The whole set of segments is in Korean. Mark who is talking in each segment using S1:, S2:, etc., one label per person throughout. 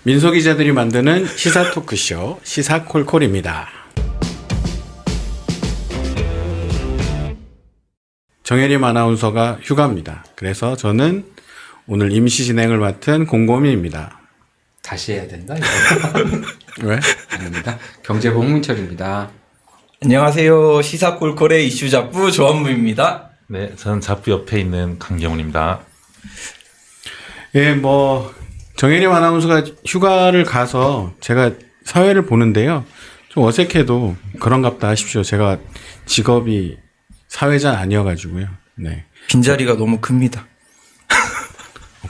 S1: 민소 기자들이 만드는 시사 토크쇼 시사콜콜입니다. 정혜림 아나운서가 휴가입니다. 그래서 저는 오늘 임시 진행을 맡은 곰곰이입니다.
S2: 다시 해야 된다 이거.
S1: 왜?
S2: 아닙니다. 경제부 홍민철입니다.
S3: 안녕하세요. 시사콜콜의 이슈 잡부 조한무입니다.
S4: 네, 저는 잡부 옆에 있는 강경훈입니다.
S1: 예, 정혜림 아나운서가 휴가를 가서 제가 사회를 보는데요. 좀 어색해도 그런갑다 하십시오. 제가 직업이 사회자 아니어가지고요. 네.
S3: 빈자리가 너무 큽니다.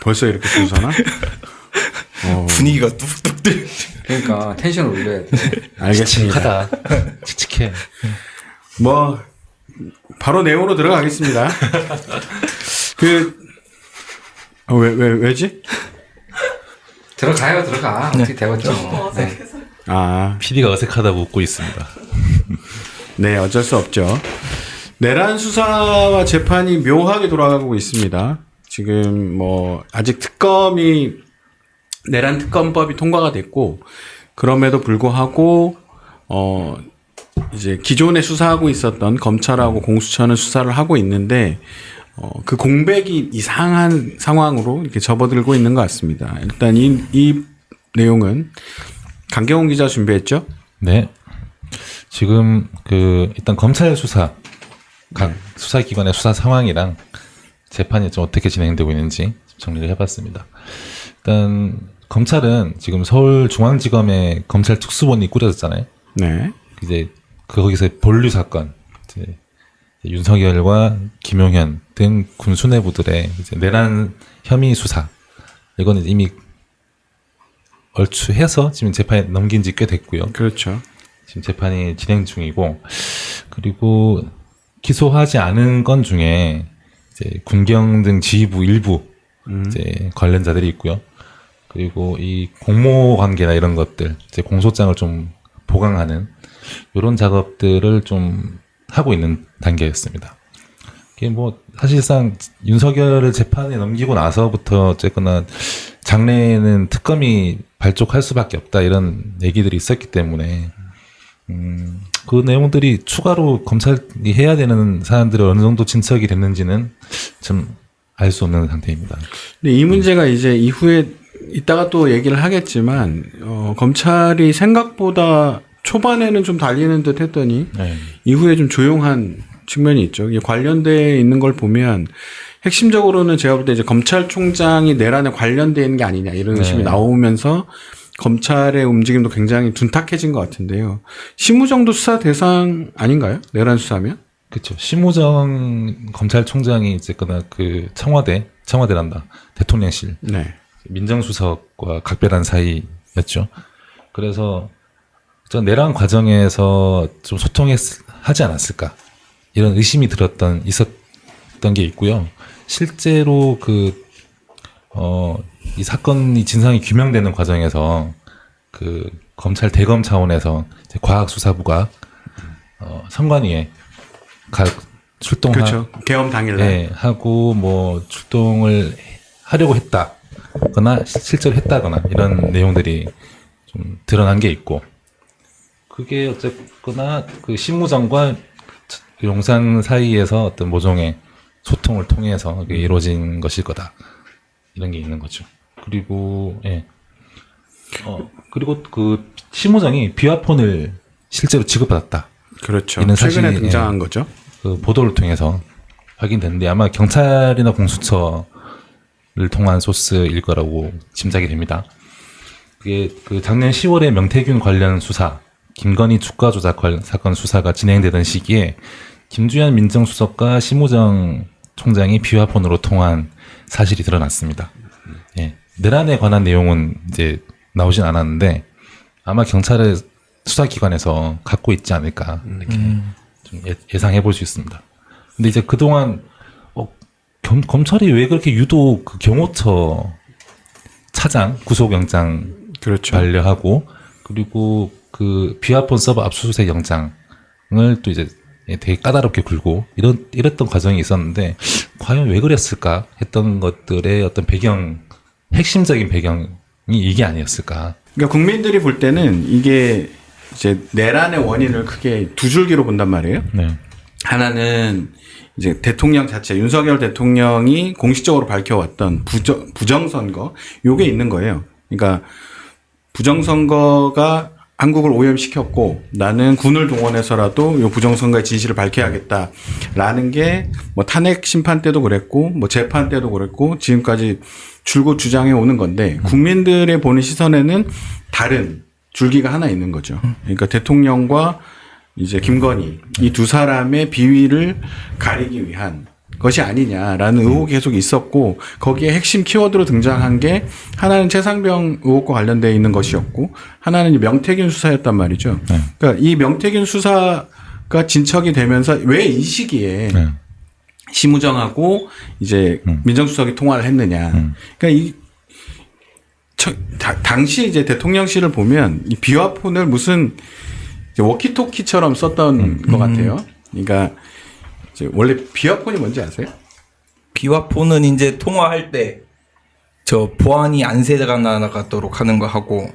S1: 벌써 이렇게 순서나?
S3: 분위기가 뚝뚝 들.
S2: 그러니까 텐션을 올려야 돼.
S1: 알겠습니다.
S4: 칙칙해.
S1: 바로 내용으로 들어가겠습니다. 왜지?
S2: 들어가. 어떻게 되겠죠. 네.
S4: PD가 어색하다고 웃고 있습니다.
S1: 네, 어쩔 수 없죠. 내란 수사와 재판이 묘하게 돌아가고 있습니다. 지금 아직 내란 특검법이 통과가 됐고, 그럼에도 불구하고 이제 기존에 수사하고 있었던 검찰하고 공수처는 수사를 하고 있는데 그 공백이 이상한 상황으로 이렇게 접어들고 있는 것 같습니다. 일단 이 내용은 강경훈 기자 준비했죠?
S4: 네. 지금 일단 검찰 수사, 각 수사기관의 수사 상황이랑 재판이 좀 어떻게 진행되고 있는지 정리를 해봤습니다. 일단 검찰은 지금 서울중앙지검에 검찰 특수본이 꾸려졌잖아요.
S1: 네.
S4: 이제 거기서 본류 사건, 이제 윤석열과 김용현 등 군 수뇌부들의 이제 내란 혐의 수사, 이거는 이미 얼추해서 지금 재판에 넘긴 지 꽤 됐고요.
S1: 그렇죠.
S4: 지금 재판이 진행 중이고, 그리고 기소하지 않은 건 중에 이제 군경 등 지휘부 일부 이제 관련자들이 있고요. 그리고 이 공모 관계나 이런 것들, 이제 공소장을 좀 보강하는 이런 작업들을 좀 하고 있는 단계였습니다. 이게 사실상 윤석열을 재판에 넘기고 나서부터 어쨌거나 장래에는 특검이 발족할 수밖에 없다 이런 얘기들이 있었기 때문에 그 내용들이 추가로 검찰이 해야 되는 사안들이 어느 정도 진척이 됐는지는 좀 알 수 없는 상태입니다.
S1: 근데 이 문제가 이제 이후에 이따가 또 얘기를 하겠지만 검찰이 생각보다 초반에는 좀 달리는 듯 했더니 이후에 좀 조용한 측면이 있죠. 이게 관련돼 있는 걸 보면 핵심적으로는 제가 볼 때 이제 검찰총장이 내란에 관련돼 있는 게 아니냐 이런 의심이 나오면서 검찰의 움직임도 굉장히 둔탁해진 것 같은데요. 심우정도 수사 대상 아닌가요? 내란 수사면?
S4: 그렇죠. 심우정 검찰총장이 이제거나 청와대란다. 대통령실.
S1: 네.
S4: 민정수석과 각별한 사이였죠. 그래서 저 내란 과정에서 좀 소통하지 않았을까 이런 의심이 있었던 게 있고요. 실제로 이 사건이 진상이 규명되는 과정에서 검찰 대검 차원에서 이제 과학수사부가 선관위에
S1: 그렇죠. 계엄 당일날
S4: 하고 출동을 하려고 했다거나 실제로 했다거나 이런 내용들이 좀 드러난 게 있고, 그게 어쨌거나 심우정과 용산 사이에서 어떤 모종의 소통을 통해서 이루어진 것일 거다 이런 게 있는 거죠. 그리고 그리고 심우정이 비화폰을 실제로 지급받았다.
S1: 그렇죠.
S4: 이런
S1: 최근에
S4: 사실이,
S1: 등장한 거죠.
S4: 보도를 통해서 확인됐는데 아마 경찰이나 공수처를 통한 소스일 거라고 짐작이 됩니다. 그게 작년 10월에 명태균 관련 수사, 김건희 주가 조작 사건 수사가 진행되던 시기에 김주현 민정수석과 심우정 총장이 비화폰으로 통한 사실이 드러났습니다. 내란에 관한 내용은 이제 나오진 않았는데 아마 경찰의 수사기관에서 갖고 있지 않을까 이렇게 좀 예상해 볼 수 있습니다. 근데 이제 그동안 검찰이 왜 그렇게 유독 경호처 차장 구속영장 반려하고 그리고 비화폰 서버 압수수색 영장을 또 이제 되게 까다롭게 굴고 이랬던 과정이 있었는데 과연 왜 그랬을까 했던 것들의 어떤 핵심적인 배경을 이게 아니었을까.
S1: 그러니까 국민들이 볼 때는 이게 이제 내란의 원인을 크게 두 줄기로 본단 말이에요.
S4: 네.
S1: 하나는 이제 대통령 자체, 윤석열 대통령이 공식적으로 밝혀왔던 부정선거, 요게 있는 거예요. 그러니까 부정선거가 한국을 오염시켰고 나는 군을 동원해서라도 요 부정선거의 진실을 밝혀야겠다라는 게 뭐 탄핵 심판 때도 그랬고 뭐 재판 때도 그랬고 지금까지 줄곧 주장해 오는 건데 국민들의 보는 시선에는 다른 줄기가 하나 있는 거죠. 그러니까 대통령과 이제 김건희 이 두 사람의 비위를 가리기 위한 것이 아니냐라는 의혹이 계속 있었고 거기에 핵심 키워드로 등장한 게 하나는 최상병 의혹과 관련되어 있는 것이었고 하나는 이 명태균 수사였단 말이죠.
S4: 네.
S1: 그러니까 이 명태균 수사가 진척이 되면서 왜 이 시기에
S4: 네.
S1: 심우정하고 이제 민정수석이 통화를 했느냐. 그러니까 당시 이제 대통령실을 보면 이 비화폰을 무슨 이제 워키토키처럼 썼던 것 같아요. 그러니까 이제 원래 비화폰이 뭔지 아세요?
S3: 비화폰은 이제 통화할 때 저 보안이 안 새가 나가도록 하는 거 하고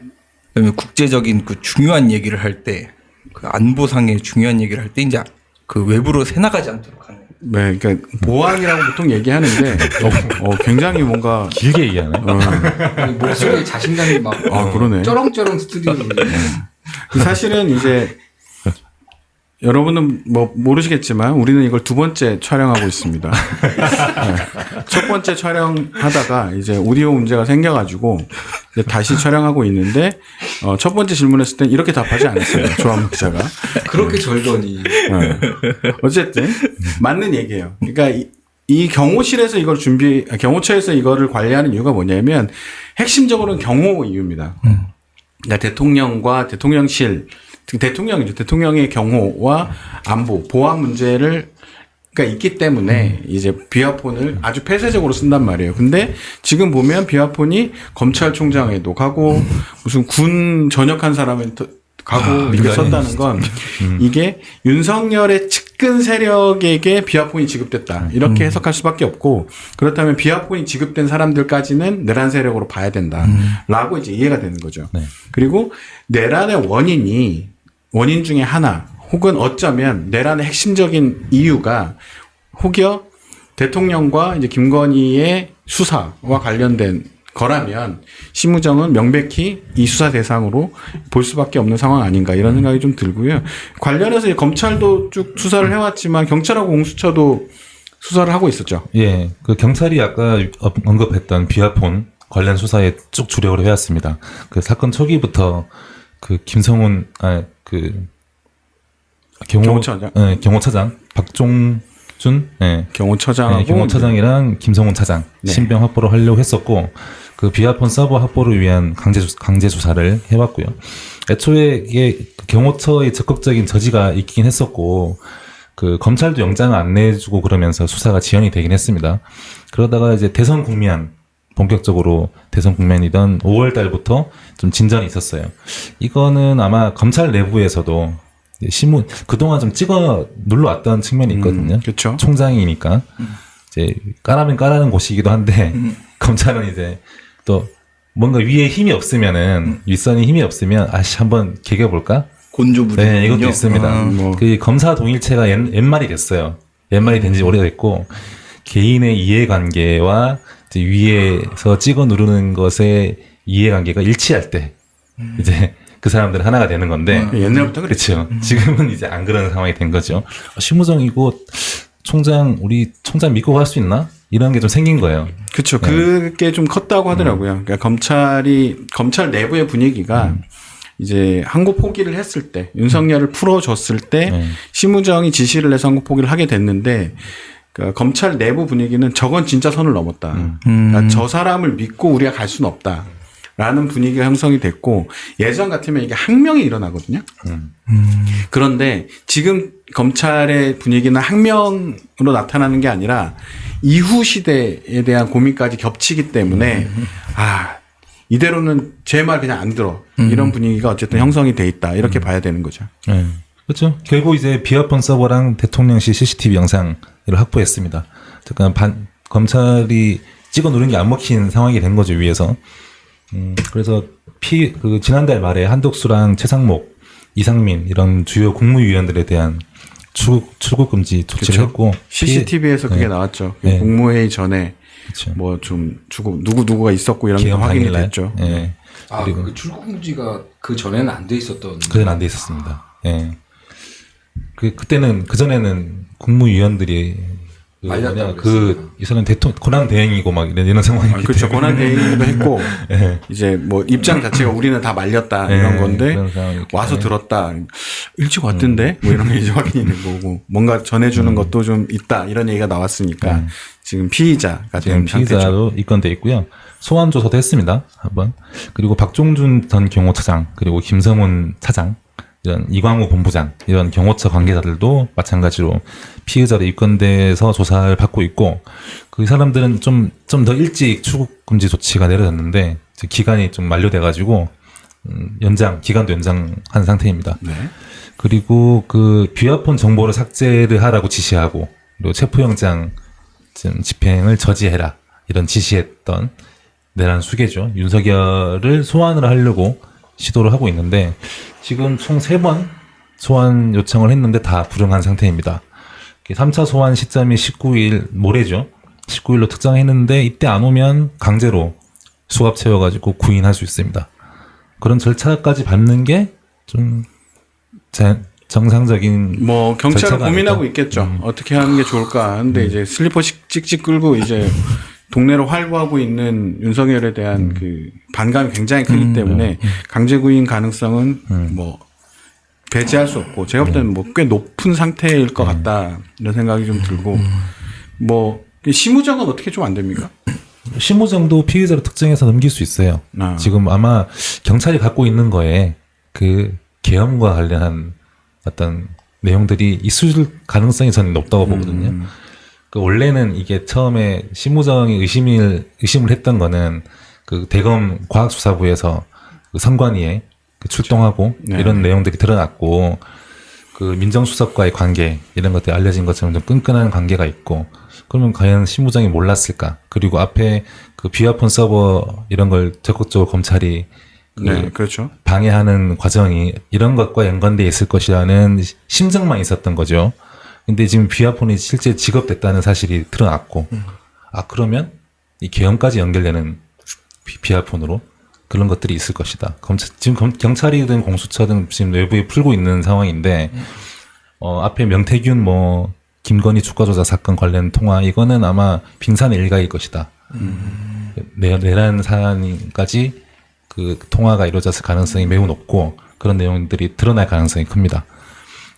S3: 그다음에 국제적인 그 중요한 얘기를 할 때 그 안보상의 중요한 얘기를 할 때 이제 그 외부로 새 나가지 않도록 하는.
S1: 네, 그러니까 보안이라고 보통 얘기하는데 굉장히 뭔가
S4: 길게 얘기하네.
S2: 목소리에 자신감이 막
S1: 그러네.
S2: 쩌렁쩌렁 스튜디오로.
S1: 사실은 이제 여러분은 뭐 모르시겠지만 우리는 이걸 두 번째 촬영하고 있습니다. 네. 첫 번째 촬영하다가 이제 오디오 문제가 생겨가지고 이제 다시 촬영하고 있는데 첫 번째 질문했을 땐 이렇게 답하지 않았어요. 조한무 기자가.
S2: 그렇게 절더니.
S1: 네. 어쨌든 맞는 얘기예요. 그러니까 이 경호실에서 이걸 경호처에서 이거를 관리하는 이유가 뭐냐면 핵심적으로는 경호 이유입니다. 그러니까 대통령과 대통령실 대통령이죠. 대통령의 경호와 안보, 보안 문제를 그러니까 있기 때문에 이제 비화폰을 아주 폐쇄적으로 쓴단 말이에요. 근데 지금 보면 비화폰이 검찰총장에도 가고 무슨 군 전역한 사람한테 가고 이렇게 썼다는 건 이게 윤석열의 측근 세력에게 비화폰이 지급됐다. 이렇게 해석할 수밖에 없고 그렇다면 비화폰이 지급된 사람들까지는 내란 세력으로 봐야 된다. 라고 이제 이해가 되는 거죠.
S4: 네.
S1: 그리고 내란의 원인 중에 하나 혹은 어쩌면 내란의 핵심적인 이유가 혹여 대통령과 이제 김건희의 수사와 관련된 거라면 심우정은 명백히 이 수사 대상으로 볼 수밖에 없는 상황 아닌가 이런 생각이 좀 들고요. 관련해서 검찰도 쭉 수사를 해왔지만 경찰하고 공수처도 수사를 하고 있었죠.
S4: 예, 그 경찰이 아까 언급했던 비화폰 관련 수사에 쭉 주력을 해왔습니다. 그 사건 초기부터 그 김성훈
S1: 경호처장,
S4: 경호차장 박종준,
S1: 경호처장하고
S4: 경호차장이랑 김성훈 차장 신병 확보를 하려고 했었고 그 비화폰 서버 확보를 위한 강제 수사를 해왔고요. 애초에 이게 경호처의 적극적인 저지가 있긴 했었고 그 검찰도 영장을 안 내주고 그러면서 수사가 지연이 되긴 했습니다. 그러다가 이제 대선 국면 본격적으로 대선 국면이던 5월 달부터 좀 진전이 있었어요. 이거는 아마 검찰 내부에서도 그동안 좀 찍어 눌러왔던 측면이 있거든요.
S1: 그렇죠.
S4: 총장이니까 이제 까라면 까라는 곳이기도 한데 검찰은 이제 또 뭔가 위에 힘이 없으면은 윗선이 힘이 없으면 한번 개겨볼까?
S3: 곤조부리.
S4: 네, 이것도 있습니다. 그 검사 동일체가 옛말이 됐어요. 옛말이 된 지 오래됐고 개인의 이해관계와 이제 위에서 찍어 누르는 것의 이해관계가 일치할 때 이제 그 사람들은 하나가 되는 건데
S1: 옛날부터
S4: 그렇죠. 지금은 이제 안 그런 상황이 된 거죠. 심우정 이거 우리 총장 믿고 갈 수 있나? 이런 게 좀 생긴 거예요.
S1: 그렇죠. 그게 좀 컸다고 하더라고요. 그러니까 검찰 내부의 분위기가 이제 항고 포기를 했을 때 윤석열을 풀어줬을 때 심우정이 지시를 해서 항고 포기를 하게 됐는데 그러니까 검찰 내부 분위기는 저건 진짜 선을 넘었다. 그러니까 저 사람을 믿고 우리가 갈 수는 없다. 라는 분위기가 형성이 됐고 예전 같으면 이게 항명이 일어나거든요. 그런데 지금 검찰의 분위기는 항명으로 나타나는 게 아니라 이후 시대에 대한 고민까지 겹치기 때문에 이대로는 제 말 그냥 안 들어. 이런 분위기가 어쨌든 형성이 돼 있다. 이렇게 봐야 되는 거죠.
S4: 네. 그렇죠. 결국 이제 비화폰 서버랑 대통령실 CCTV 영상을 확보했습니다. 잠깐 검찰이 찍어 누른 게 안 먹힌 상황이 된 거죠, 위에서. 그래서 지난달 말에 한덕수랑 최상목, 이상민 이런 주요 국무위원들에 대한 출국 금지 조치를
S1: 그쵸?
S4: 했고
S1: CCTV에서 그게
S4: 네.
S1: 나왔죠.
S4: 네.
S1: 국무회의 전에
S4: 그쵸.
S1: 뭐 좀 누구가 있었고 이런 게
S4: 기업
S1: 확인이
S4: 당일날.
S1: 됐죠.
S4: 예.
S2: 아,
S4: 그리고
S2: 그 출국 금지가 그 전에는 안 돼 있었던.
S4: 그건 안 돼 있었습니다. 예. 그때는 그전에는 국무위원들이
S2: 말렸다고
S4: 이 사람 대통령 권한 대행이고 막 이런 상황이기
S1: 그렇죠.
S4: 때문에
S1: 권한 대행도 했고
S4: 예.
S1: 이제 뭐 입장 자체가 우리는 다 말렸다
S4: 네,
S1: 이런 건데
S4: 그런 상황이기
S1: 와서
S4: 때문에.
S1: 들었다 일찍 왔던데 뭐 이런 게 이제 확인이 된 거고 뭔가 전해주는 것도 좀 있다 이런 얘기가 나왔으니까 지금 피의자가
S4: 지금
S1: 된 상태죠.
S4: 피의자로 입건돼 있고요. 소환 조사도 했습니다. 한번. 그리고 박종준 전 경호처장 그리고 김성훈 차장 이런 이광우 본부장 이런 경호처 관계자들도 마찬가지로 피의자로 입건돼서 조사를 받고 있고 그 사람들은 좀 더 일찍 출국 금지 조치가 내려졌는데 기간이 좀 만료돼가지고 기간도 연장한 상태입니다.
S1: 네.
S4: 그리고 그 비화폰 정보를 삭제를 하라고 지시하고 그리고 체포영장 집행을 저지해라 이런 지시했던 내란 수괴죠. 윤석열을 소환을 하려고 시도를 하고 있는데 지금 총 3번 소환 요청을 했는데 다 불응한 상태입니다. 3차 소환 시점이 19일 모레죠. 19일로 특정했는데 이때 안 오면 강제로 수갑 채워가지고 구인할 수 있습니다. 그런 절차까지 밟는 게 좀 정상적인
S1: 뭐 경찰은
S4: 절차가
S1: 고민하고
S4: 아닐까?
S1: 있겠죠. 어떻게 하는 게 좋을까 하는데 이제 슬리퍼 찍찍 끌고 이제 동네로 활보하고 있는 윤석열에 대한 그 반감이 굉장히 크기 때문에 강제 구인 가능성은 뭐 배제할 수 없고 제가 볼 때는 뭐 꽤 높은 상태일 것 같다 이런 생각이 좀 들고 뭐 심우정은 어떻게 좀 안 됩니까?
S4: 심우정도 피의자로 특정해서 넘길 수 있어요.
S1: 아.
S4: 지금 아마 경찰이 갖고 있는 거에 그 계엄과 관련한 어떤 내용들이 있을 가능성이 저는 높다고 보거든요. 그 원래는 이게 처음에 심우정이 의심을 했던 거는 그 대검 과학수사부에서 그 선관위에 그 출동하고
S1: 네.
S4: 이런 내용들이 드러났고 그 민정수석과의 관계 이런 것들이 알려진 것처럼 좀 끈끈한 관계가 있고 그러면 과연 심우정이 몰랐을까? 그리고 앞에 그 비화폰 서버 이런 걸 적극적으로 검찰이
S1: 네, 그렇죠.
S4: 방해하는 과정이 이런 것과 연관돼 있을 것이라는 심정만 있었던 거죠. 근데 지금 비화폰이 실제 지급됐다는 사실이 드러났고, 그러면 이 계엄까지 연결되는 비화폰으로 그런 것들이 있을 것이다. 지금 경찰이든 공수처든 지금 외부에 풀고 있는 상황인데, 앞에 명태균 김건희 주가조작 사건 관련 통화, 이거는 아마 빙산의 일각일 것이다. 내란 사안까지 그 통화가 이루어졌을 가능성이 매우 높고, 그런 내용들이 드러날 가능성이 큽니다.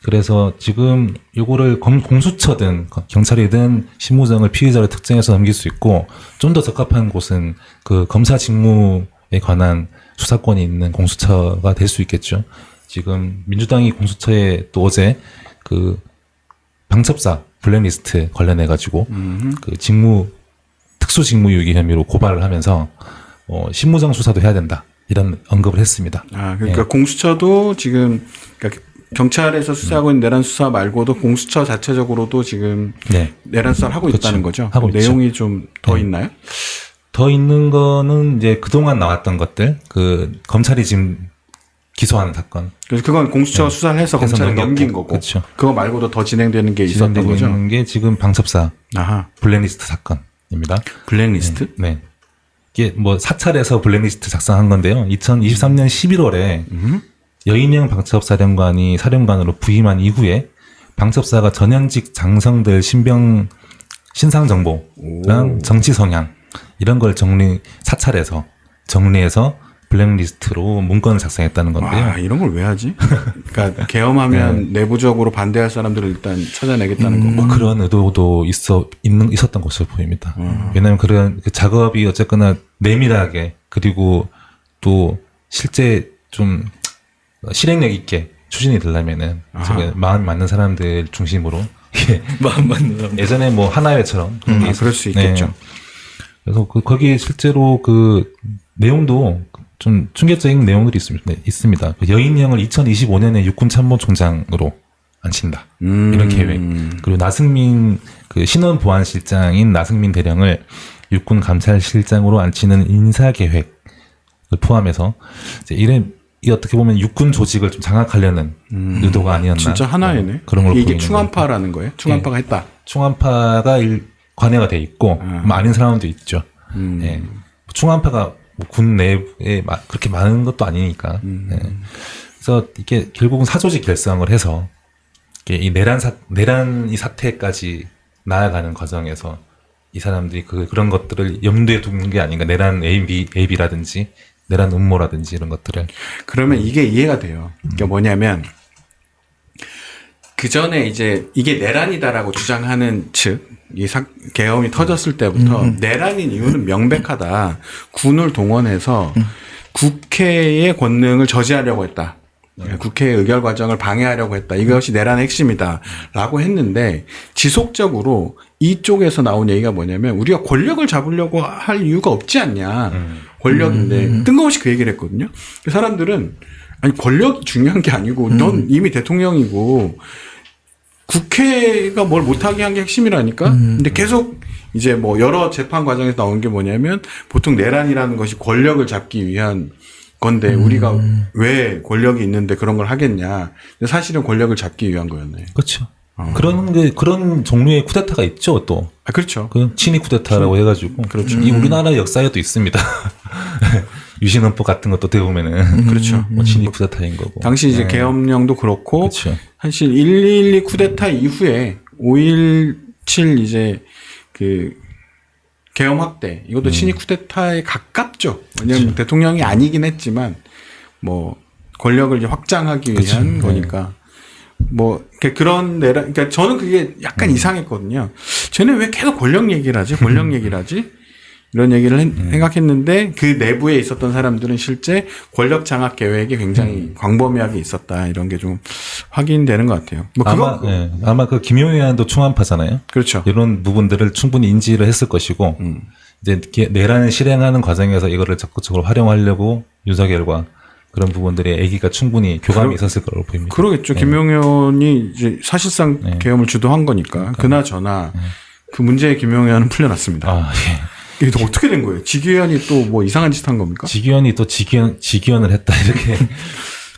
S4: 그래서 지금 요거를 공수처든 경찰이든 심우정을 피의자로 특정해서 넘길 수 있고 좀 더 적합한 곳은 그 검사 직무에 관한 수사권이 있는 공수처가 될 수 있겠죠. 지금 민주당이 공수처에 또 어제 그 방첩사 블랙리스트 관련해 가지고 그 특수 직무유기 혐의로 고발을 하면서 심우정 수사도 해야 된다 이런 언급을 했습니다.
S1: 그러니까 공수처도 지금 그러니까 경찰에서 수사하고 있는 내란 수사 말고도 공수처 자체적으로도 지금 내란 수사를 하고 있다는 거죠.
S4: 하고 있죠.
S1: 내용이 좀 더 있나요?
S4: 더 있는 거는 이제 그동안 나왔던 것들, 그 검찰이 지금 기소한 사건.
S1: 그래서 그건 공수처 수사를 해서 검찰에 넘긴 거고.
S4: 그렇죠.
S1: 그거 말고도 더 진행되는 게 있었던
S4: 진행되고
S1: 거죠.
S4: 있는 게 지금 방첩사 블랙리스트 사건입니다.
S1: 블랙리스트?
S4: 네. 이게 사찰에서 블랙리스트 작성한 건데요. 2023년 11월에 여인영 방첩사령관이 사령관으로 부임한 이후에 방첩사가 전현직 장성들 신상 정보랑 정치 성향 이런 걸 사찰해서 정리해서 블랙리스트로 문건을 작성했다는 건데요.
S1: 이런 걸 왜 하지? 그러니까 계엄하면 내부적으로 반대할 사람들을 일단 찾아내겠다는 거.
S4: 그런 의도도 있었던 것으로 보입니다. 왜냐하면 그런 그 작업이 어쨌거나 내밀하게 그리고 또 실제 좀 실행력 있게 추진이 되려면은 마음이 맞는 사람들 중심으로
S3: 마음 맞는 사람.
S4: 예전에 하나회처럼 그런 게
S1: 그럴 수 있겠죠.
S4: 네. 그래서 거기 실제로 그 내용도 좀 충격적인 내용들이 있습니다. 그 여인영을 2025년에 육군 참모총장으로 앉힌다. 이런 계획. 그리고 나승민 그 신원 보안실장인 나승민 대령을 육군 감찰실장으로 앉히는 인사 계획을 포함해서 이제 이 어떻게 보면 육군 조직을 좀 장악하려는 의도가 아니었나.
S1: 진짜 하나이네.
S4: 그런 걸
S1: 이게
S4: 보이는
S1: 충암파라는 거예요? 충암파가 했다.
S4: 충암파가 관여가 돼 있고 아닌 사람도 있죠. 예. 충암파가 뭐군 내부에 그렇게 많은 것도 아니니까. 예. 그래서 이게 결국은 사조직 결성을 해서 이게 이 내란 이 사태까지 나아가는 과정에서 이 사람들이 그런 것들을 염두에 두는 게 아닌가. 내란 AB라든지 내란 음모라든지 이런 것들을.
S1: 그러면 이게 이해가 돼요. 그러니까 뭐냐면 그 전에 이제 이게 내란이다라고 주장하는 측, 계엄이 터졌을 때부터 내란인 이유는 명백하다. 군을 동원해서 국회의 권능을 저지하려고 했다. 국회의 의결 과정을 방해하려고 했다. 이것이 내란의 핵심이다라고 했는데 지속적으로 이쪽에서 나온 얘기가 뭐냐면 우리가 권력을 잡으려고 할 이유가 없지 않냐. 권력인데 뜬금없이 그 얘기를 했거든요. 그 사람들은 아니 권력이 중요한 게 아니고 넌 이미 대통령이고 국회가 뭘 못하게 한 게 핵심이라니까. 근데 계속 이제 뭐 여러 재판 과정에서 나온 게 뭐냐면 보통 내란이라는 것이 권력을 잡기 위한 건데 우리가 왜 권력이 있는데 그런 걸 하겠냐. 근데 사실은 권력을 잡기 위한 거였네.
S4: 그렇죠. 그런 종류의 쿠데타가 있죠, 또.
S1: 아, 그렇죠.
S4: 그 친위 쿠데타라고 해가지고.
S1: 그렇죠.
S4: 이 우리나라 역사에도 있습니다. 유신헌법 같은 것도 어떻게 보면은.
S1: 그렇죠.
S4: 뭐 친위 쿠데타인 거고.
S1: 당시 이제 계엄령도 그렇고.
S4: 그렇죠.
S1: 사실 1.12 쿠데타 이후에 5.17 이제 그 계엄 확대. 이것도 친위 쿠데타에 가깝죠. 왜냐하면
S4: 그렇죠.
S1: 대통령이 아니긴 했지만 뭐 권력을 이제 확장하기 위한
S4: 그렇죠.
S1: 거니까. 뭐 그런 내란, 그러니까 저는 그게 약간 이상했거든요. 쟤는 왜 계속 권력 얘기를 하지? 권력 얘기를 하지? 이런 얘기를 생각했는데 그 내부에 있었던 사람들은 실제 권력 장악 계획이 굉장히 광범위하게 있었다. 이런 게 좀 확인되는 것 같아요. 뭐
S4: 아마 그 김용희 의원도 충암파잖아요.
S1: 그렇죠.
S4: 이런 부분들을 충분히 인지를 했을 것이고 이제 내란을 실행하는 과정에서 이거를 적극적으로 활용하려고 윤석열과 그런 부분들의 애기가 충분히 교감이 있었을 거라고 보입니다.
S1: 그러겠죠. 김용현이 이제 사실상 계엄을 주도한 거니까. 그나저나 그 문제의 김용현은 풀려났습니다.
S4: 아, 예.
S1: 이게 또 어떻게 된 거예요? 지기현이 또 뭐 이상한 짓 한 겁니까?
S4: 지기현이 또 지기현을 했다 이렇게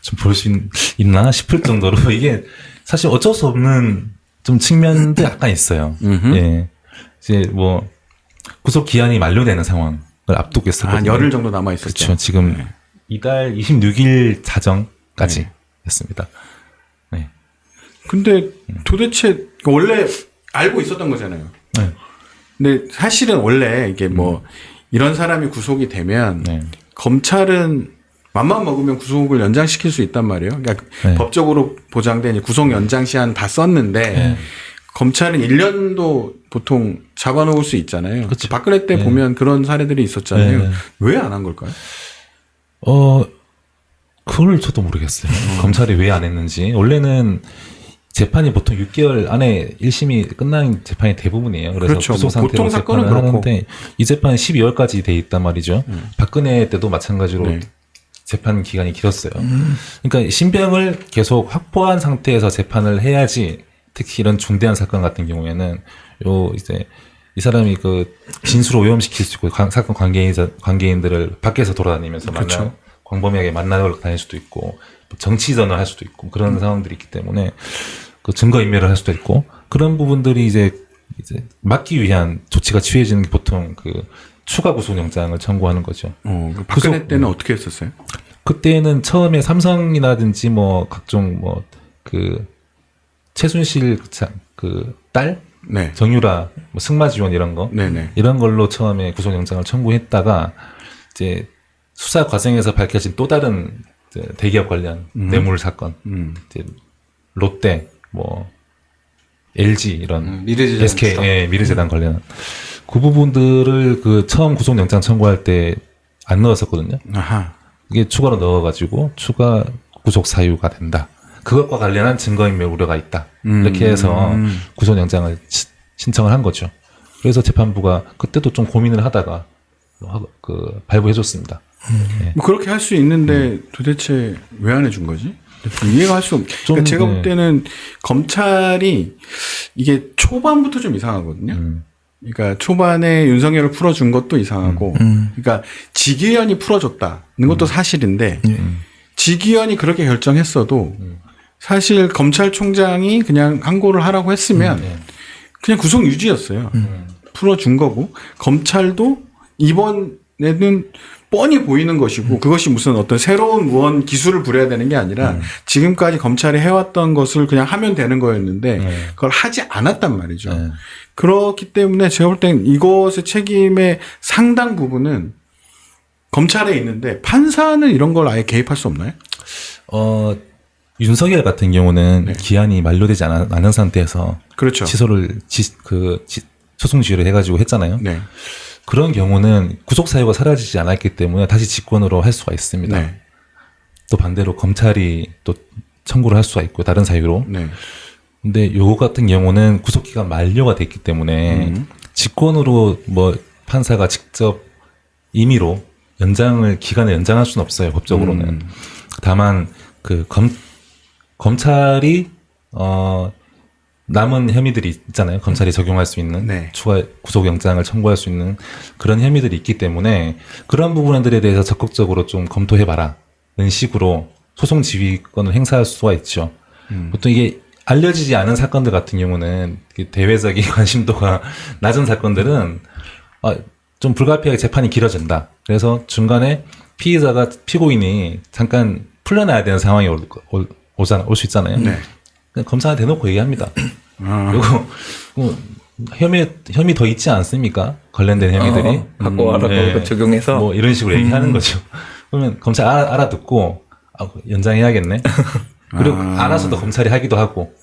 S4: 좀 볼 수 있나 싶을 정도로 이게 사실 어쩔 수 없는 좀 측면도 약간 있어요. 예. 이제 뭐 구속 기한이 만료되는 상황을 앞두고 있었거든요.
S1: 한 열흘 정도 남아 있었죠.
S4: 그렇죠. 지금 이달 26일 자정까지 했습니다. 네.
S1: 근데 도대체 원래 알고 있었던 거잖아요.
S4: 네.
S1: 근데 사실은 원래 이게 뭐 이런 사람이 구속이 되면
S4: 네.
S1: 검찰은 맘만 먹으면 구속을 연장시킬 수 있단 말이에요. 그러니까
S4: 네.
S1: 법적으로 보장된 구속 연장 시한 다 썼는데
S4: 네.
S1: 검찰은 1년도 보통 잡아놓을 수 있잖아요.
S4: 그치.
S1: 박근혜 때
S4: 네.
S1: 보면 그런 사례들이 있었잖아요.
S4: 네.
S1: 왜 안 한 걸까요?
S4: 그걸 저도 모르겠어요. 검찰이 왜 안 했는지. 원래는 재판이 보통 6개월 안에 1심이 끝나는 재판이 대부분이에요. 그래서
S1: 그렇죠.
S4: 구속
S1: 뭐
S4: 상태로
S1: 보통 사건은
S4: 재판을
S1: 그렇고.
S4: 하는데 이 재판은 12월까지 돼 있단 말이죠. 박근혜 때도 마찬가지로
S1: 네.
S4: 재판 기간이 길었어요. 그러니까 신병을 계속 확보한 상태에서 재판을 해야지 특히 이런 중대한 사건 같은 경우에는 이제 이 사람이 그 진술을 오염시킬 수 있고 사건 관계인들을 밖에서 돌아다니면서
S1: 그렇죠.
S4: 광범위하게 만나러 다닐 수도 있고 정치전을 할 수도 있고 그런 상황들이 있기 때문에 그 증거인멸을 할 수도 있고 그런 부분들이 이제 막기 위한 조치가 취해지는 게 보통 그 추가 구속영장을 청구하는 거죠.
S1: 박근혜 때는 어떻게 했었어요?
S4: 그때는 처음에 삼성이라든지 뭐 각종 뭐 그 최순실 그 딸
S1: 네.
S4: 정유라 뭐 승마 지원 이런 거
S1: 네네.
S4: 이런 걸로 처음에 구속영장을 청구했다가 이제 수사 과정에서 밝혀진 또 다른 이제 대기업 관련 뇌물 사건, 이제 롯데 뭐 LG 이런
S2: 미래재단
S4: SK 미래재단 관련 그 부분들을 그 처음 구속영장 청구할 때 안 넣었었거든요.
S1: 아하.
S4: 이게 추가로 넣어가지고 추가 구속 사유가 된다. 그것과 관련한 증거인멸 우려가 있다. 이렇게 해서 구속영장을 신청을 한 거죠. 그래서 재판부가 그때도 좀 고민을 하다가 그 발부해줬습니다. 네.
S1: 뭐 그렇게 할 수 있는데 도대체 왜 안 해준 거지? 이해가 할 수 없. 그러니까 제가 볼 때는 검찰이 이게 초반부터 좀 이상하거든요. 그러니까 초반에 윤석열을 풀어준 것도 이상하고, 그러니까 지기현이 풀어줬다는 것도 사실인데, 지기현이 그렇게 결정했어도 사실 검찰총장이 그냥 항고를 하라고 했으면 그냥 구속 유지였어요. 풀어준 거고, 검찰도 이번에는 뻔히 보이는 것이고, 그것이 무슨 어떤 새로운 무언 기술을 부려야 되는 게 아니라 지금까지 검찰이 해왔던 것을 그냥 하면 되는 거였는데 그걸 하지 않았단 말이죠. 그렇기 때문에 제가 볼 땐 이것의 책임의 상당 부분은 검찰에 있는데 판사는 이런 걸 아예 개입할 수 없나요?
S4: 윤석열 같은 경우는 기한이 만료되지 않은 상태에서
S1: 그렇죠.
S4: 취소를 소송 지휘를 해가지고 했잖아요.
S1: 네.
S4: 그런 경우는 구속 사유가 사라지지 않았기 때문에 다시 직권으로 할 수가 있습니다.
S1: 네.
S4: 또 반대로 검찰이 또 청구를 할 수가 있고 다른 사유로.
S1: 네.
S4: 근데 요거 같은 경우는 구속 기간 만료가 됐기 때문에 직권으로 뭐 판사가 직접 임의로 기간을 연장할 수는 없어요. 법적으로는. 다만 그 검찰이 남은 혐의들이 있잖아요. 검찰이 적용할 수 있는
S1: 네.
S4: 추가 구속영장을 청구할 수 있는 그런 혐의들이 있기 때문에 그런 부분들에 대해서 적극적으로 좀 검토해봐라 는 식으로 소송 지휘권을 행사할 수가 있죠. 보통 이게 알려지지 않은 사건들 같은 경우는 대외적인 관심도가 낮은 사건들은 좀 불가피하게 재판이 길어진다. 그래서 중간에 피고인이 잠깐 풀려나야 되는 상황이 올 수 있잖아요.
S1: 네.
S4: 검사가 대놓고 얘기합니다. 그리고 뭐 혐의 더 있지 않습니까? 관련된 혐의들이
S3: 갖고 와라 그거 적용해서
S4: 뭐 이런 식으로 얘기하는 거죠. 그러면 검찰 알아듣고 연장해야겠네. 그리고 알아서도 검찰이 하기도 하고.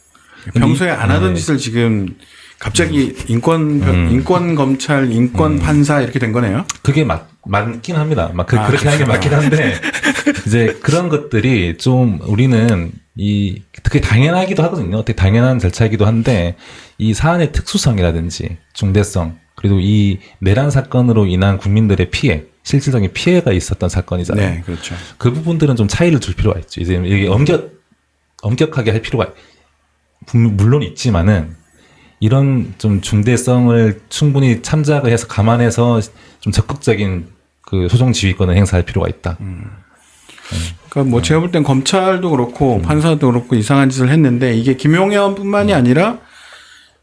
S1: 평소에 안 하던 짓을 지금 갑자기 인권 검찰, 인권 판사 이렇게 된 거네요.
S4: 그게 맞긴 합니다. 그렇게 하는 게 맞긴 한데 이제 그런 것들이 좀 우리는 그게 당연하기도 하거든요. 되게 당연한 절차이기도 한데 이 사안의 특수성이라든지 중대성 그리고 이 내란 사건으로 인한 국민들의 피해, 실질적인 피해가 있었던 사건이잖아요.
S1: 네, 그렇죠.
S4: 그 부분들은 좀 차이를 둘 필요가 있죠. 이제 이게 엄격하게 할 필요가 물론 있지만은 이런 좀 중대성을 충분히 참작을 해서 감안해서 좀 적극적인 그 소송 지휘권을 행사할 필요가 있다.
S1: 그러니까 뭐 제가 볼 땐 검찰도 그렇고 판사도 그렇고 이상한 짓을 했는데 이게 김용현뿐만이 아니라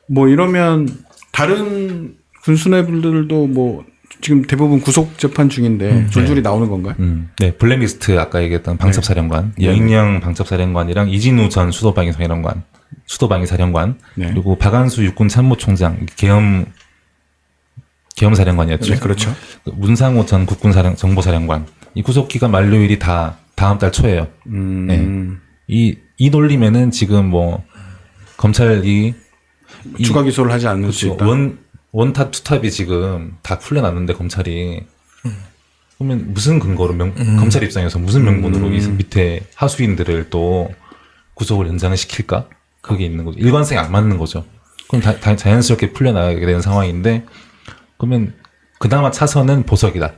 S1: 뭐 이러면 다른 군수뇌들도 뭐 지금 대부분 구속 재판 중인데 줄줄이 나오는 건가요?
S4: 네, 블랙리스트 아까 얘기했던 방첩사령관, 여인영 방첩사령관이랑 이진우 전 수도방위사령관, 네. 그리고 박안수 육군참모총장 계엄사령관이었죠.
S1: 네, 그렇죠.
S4: 문상호 전 국군정보사령관 이 구속기간 만료일이 다 다음 달 초예요. 네. 이 논리면은 지금 뭐 검찰이
S1: 추가 기소를 하지 않을 수 있다.
S4: 원탑 투탑이 지금 다 풀려났는데 검찰이 그러면 무슨 근거로 검찰 입장에서 무슨 명분으로 이 밑에 하수인들을 또 구속을 연장을 시킬까? 그게 있는 거죠. 일관성이 안 맞는 거죠. 그럼 자연스럽게 풀려나가게 되는 상황인데 그러면 그나마 차선은 보석이다.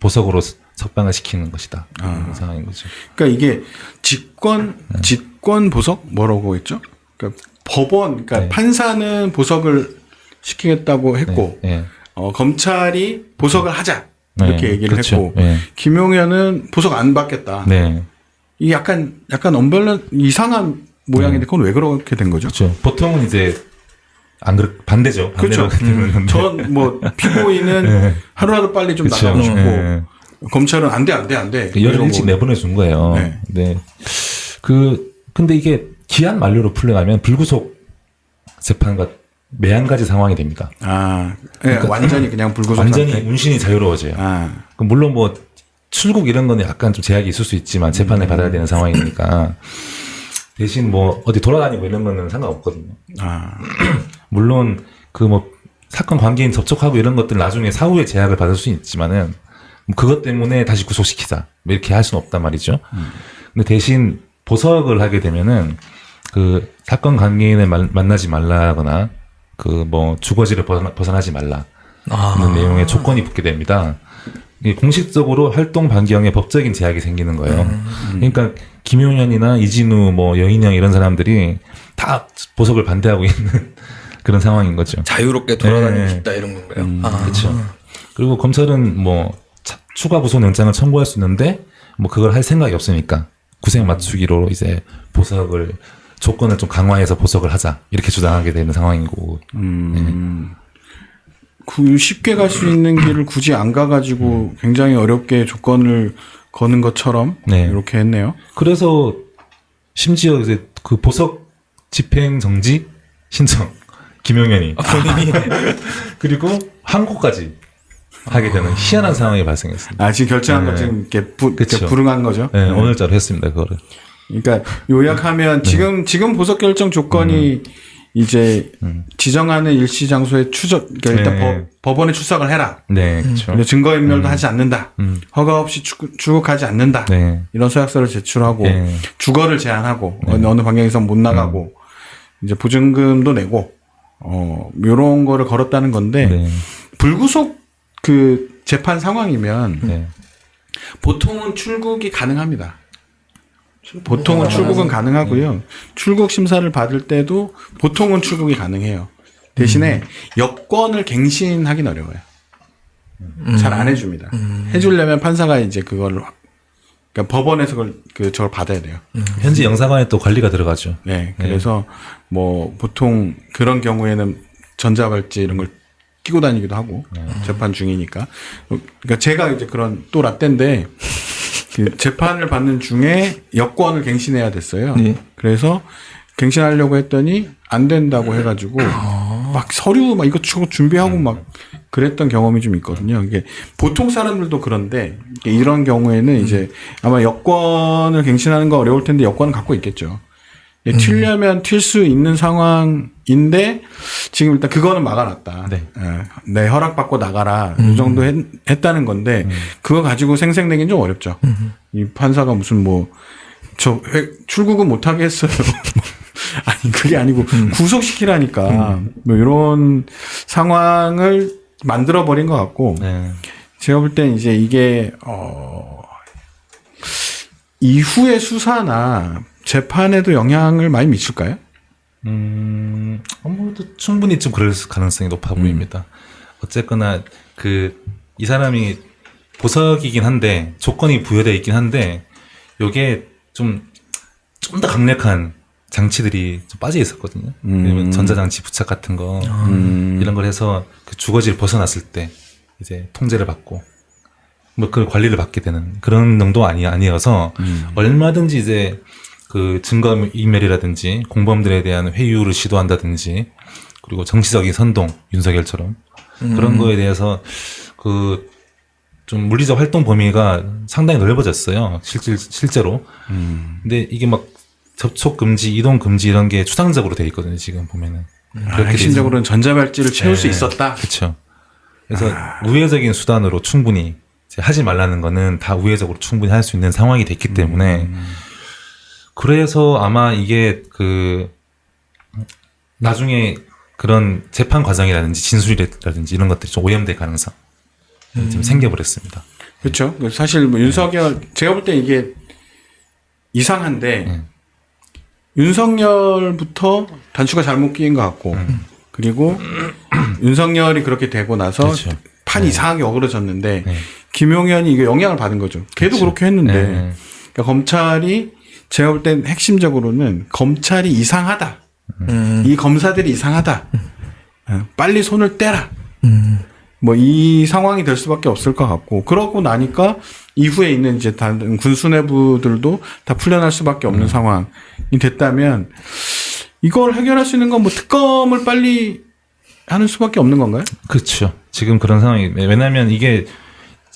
S4: 보석으로 석방을 시키는 것이다. 이런 상황인 거죠.
S1: 그러니까 이게 직권 보석 뭐라고 했죠? 그러니까 법원, 그러니까
S4: 네.
S1: 판사는 보석을 시키겠다고 했고,
S4: 네.
S1: 검찰이 보석을 하자 이렇게
S4: 네.
S1: 얘기를
S4: 그렇죠.
S1: 했고,
S4: 네.
S1: 김용현은 보석 안 받겠다.
S4: 네.
S1: 이 약간 이상한 모양인데 그건 왜 그렇게 된 거죠?
S4: 그렇죠. 보통은 이제 반대죠.
S1: 그렇죠. 전 뭐 피고인은
S4: 네.
S1: 하루라도 빨리 좀
S4: 그렇죠.
S1: 나가고 싶고
S4: 네.
S1: 검찰은 안 돼.
S4: 열흘 일찍 내보내 준 거예요.
S1: 네.
S4: 네. 근데 이게 기한 만료로 풀려나면 불구속 재판과 매한가지 상황이 됩니다.
S1: 그러니까 완전히 그냥 불구속
S4: 완전히
S1: 상태.
S4: 운신이 자유로워져요. 그럼 물론 뭐 출국 이런 거는 약간 좀 제약이 있을 수 있지만 재판을 받아야 되는 상황이니까 대신 뭐 어디 돌아다니고 이런 거는 상관없거든요. 물론 그 뭐 사건 관계인 접촉하고 이런 것들 나중에 사후에 제약을 받을 수 있지만은 그것 때문에 다시 구속시키자 이렇게 할 수는 없단 말이죠. 근데 대신 보석을 하게 되면은 그 사건 관계인을 만나지 말라거나 그 뭐 주거지를 벗어나지 말라는 내용의 조건이 붙게 됩니다. 이게 공식적으로 활동 반경에 법적인 제약이 생기는 거예요. 그러니까 김용현이나 이진우, 뭐 여인영 이런 사람들이 다 보석을 반대하고 있는 그런 상황인 거죠.
S3: 자유롭게 돌아다니고
S4: 네.
S3: 싶다 이런 건가요?
S4: 그렇죠. 그리고 검찰은 뭐 추가 구속영장을 청구할 수 있는데 뭐 그걸 할 생각이 없으니까 구색 맞추기로 이제 보석을 조건을 좀 강화해서 보석을 하자 이렇게 주장하게 되는 상황인 거고.
S1: 쉽게 갈 수 있는 길을 굳이 안 가가지고 굉장히 어렵게 조건을 거는 것처럼
S4: 네.
S1: 이렇게 했네요.
S4: 그래서 심지어 이제 그 보석 집행 정지 신청 김용현이
S3: 본인이
S4: 그리고 항고까지 하게 되는 희한한 상황이 발생했습니다.
S1: 지금 결정한 거
S4: 네.
S1: 지금 이렇게
S4: 그쵸.
S1: 불응한 거죠.
S4: 네, 오늘자로 했습니다 그거를.
S1: 그러니까 요약하면 지금 보석 결정 조건이 이제 지정하는 일시 장소에 그러니까 일단
S4: 네.
S1: 법원에 출석을 해라.
S4: 네, 그렇죠.
S1: 그리고 증거인멸도 하지 않는다. 허가 없이 출국하지 않는다.
S4: 네.
S1: 이런 서약서를 제출하고
S4: 네.
S1: 주거를 제한하고 어느 방향에서 못 나가고 이제 보증금도 내고 요런 거를 걸었다는 건데
S4: 네.
S1: 불구속 그 재판 상황이면
S4: 네.
S1: 보통은 출국이 가능합니다. 보통은 출국은 가능하고요. 출국 심사를 받을 때도 보통은 출국이 가능해요. 대신에 여권을 갱신하긴 어려워요. 잘 안 해줍니다. 해주려면 판사가 이제 그러니까 법원에서 저걸 받아야 돼요.
S4: 현지 영사관에 또 관리가 들어가죠.
S1: 네. 그래서 뭐 보통 그런 경우에는 전자발찌 이런 걸 끼고 다니기도 하고 재판 중이니까. 그러니까 제가 이제 그런 또 라떼인데 그 재판을 받는 중에 여권을 갱신해야 됐어요.
S3: 네.
S1: 그래서 갱신하려고 했더니 안 된다고 해가지고 막 서류 막 이것저것 준비하고 막 그랬던 경험이 좀 있거든요. 이게 보통 사람들도 그런데 이런 경우에는 이제 아마 여권을 갱신하는 거 어려울 텐데 여권은 갖고 있겠죠. 튀려면 튈 수 있는 상황인데 지금 일단 그거는 막아놨다.
S4: 네.
S1: 내 허락받고 나가라. 이 정도 했다는 건데 그거 가지고 생색내긴 좀 어렵죠. 이 판사가 무슨 출국은 못하게 했어요. 아니 그게 아니고 구속시키라니까 뭐 이런 상황을 만들어버린 것 같고
S4: 네.
S1: 제가 볼 땐 이제 이게 이후의 수사나 재판에도 영향을 많이 미칠까요?
S4: 아무래도 충분히 좀 그럴 가능성이 높아 보입니다. 어쨌거나 이 사람이 보석이긴 한데 조건이 부여되어 있긴 한데 요게 좀 더 강력한 장치들이 좀 빠져 있었거든요. 왜냐면 전자장치 부착 같은 거 이런 걸 해서 그 주거지를 벗어났을 때 이제 통제를 받고 뭐 그 관리를 받게 되는 그런 정도 아니어서 얼마든지 이제 그 증거 인멸이라든지 공범들에 대한 회유를 시도한다든지 그리고 정치적인 선동 윤석열처럼 그런 거에 대해서 좀 물리적 활동 범위가 상당히 넓어졌어요. 실제로. 근데 이게 막 접촉 금지, 이동 금지 이런 게 추상적으로 돼 있거든요. 지금 보면은.
S1: 핵심적으로는 전자발찌를 채울 수 있었다.
S4: 그렇죠. 그래서 우회적인 수단으로 충분히 이제 하지 말라는 거는 다 우회적으로 충분히 할 수 있는 상황이 됐기 때문에 그래서 아마 이게 나중에 그런 재판 과정이라든지 진술이라든지 이런 것들이 좀 오염될 가능성 좀 생겨버렸습니다.
S1: 그렇죠. 사실 윤석열 제가 볼 때 이게 이상한데 윤석열부터 단추가 잘못 끼인 것 같고 그리고 윤석열이 그렇게 되고 나서
S4: 그렇죠.
S1: 판이 이상하게 어그러졌는데 김용현이 이게 영향을 받은 거죠. 걔도 그렇게 했는데 그러니까 검찰이 제가 볼 땐 핵심적으로는 검찰이 이상하다. 이 검사들이 이상하다. 빨리 손을 떼라. 뭐 이 상황이 될 수밖에 없을 것 같고 그러고 나니까 이후에 있는 이제 다른 군수내부들도 다 풀려날 수밖에 없는 상황이 됐다면 이걸 해결할 수 있는 건 뭐 특검을 빨리 하는 수밖에 없는 건가요?
S4: 그렇죠. 지금 그런 상황이 왜냐하면 이게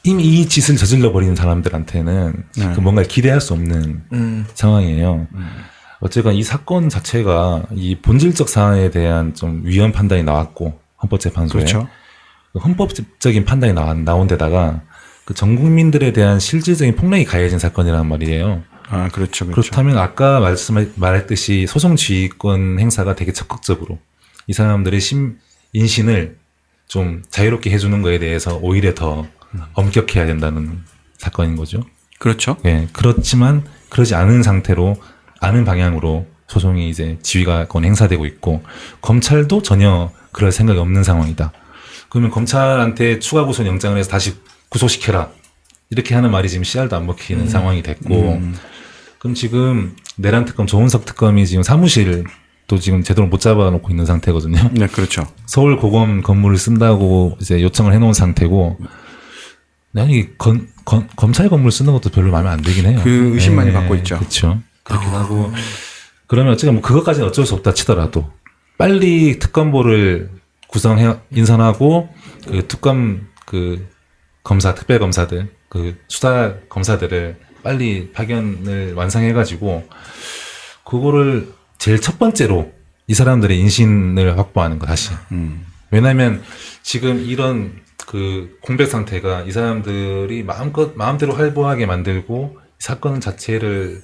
S4: 이미 이 짓을 저질러 버리는 사람들한테는 그 뭔가 기대할 수 없는 상황이에요. 어쨌건 이 사건 자체가 이 본질적 사안에 대한 좀 위헌 판단이 나왔고 헌법재판소에
S1: 그렇죠.
S4: 헌법적인 판단이 나온 데다가 전 국민들에 대한 실질적인 폭력이 가해진 사건이란 말이에요.
S1: 아, 그렇죠.
S4: 그렇다면 아까 말했듯이 소송 지휘권 행사가 되게 적극적으로 이 사람들의 인신을 좀 자유롭게 해주는 거에 대해서 오히려 더 엄격해야 된다는 사건인 거죠.
S1: 그렇죠.
S4: 예, 그렇지만 그러지 않은 상태로 아는 방향으로 소송이 이제 지휘권 행사되고 있고 검찰도 전혀 그럴 생각이 없는 상황이다. 그러면 검찰한테 추가 구속 영장을 해서 다시 구속시켜라 이렇게 하는 말이 지금 씨알도 안 먹히는 상황이 됐고 그럼 지금 내란 특검 조은석 특검이 지금 사무실도 지금 제대로 못 잡아놓고 있는 상태거든요.
S1: 네, 그렇죠.
S4: 서울 고검 건물을 쓴다고 이제 요청을 해놓은 상태고 아니 검찰 건물 쓰는 것도 별로 마음에 안 들긴 해요.
S1: 그 의심 많이 받고 있죠.
S4: 그렇죠. 그렇긴 하고 그러면 어쨌든 뭐 그것까지는 어쩔 수 없다 치더라도 빨리 특검보를 인선하고 그 특검 그 검사 특별 검사들 그 수사 검사들을 빨리 파견을 완성해가지고 그거를 제일 첫 번째로 이 사람들의 인신을 확보하는 거 다시. 왜냐하면 지금 이런 그 공백 상태가 이 사람들이 마음대로 활보하게 만들고 사건 자체를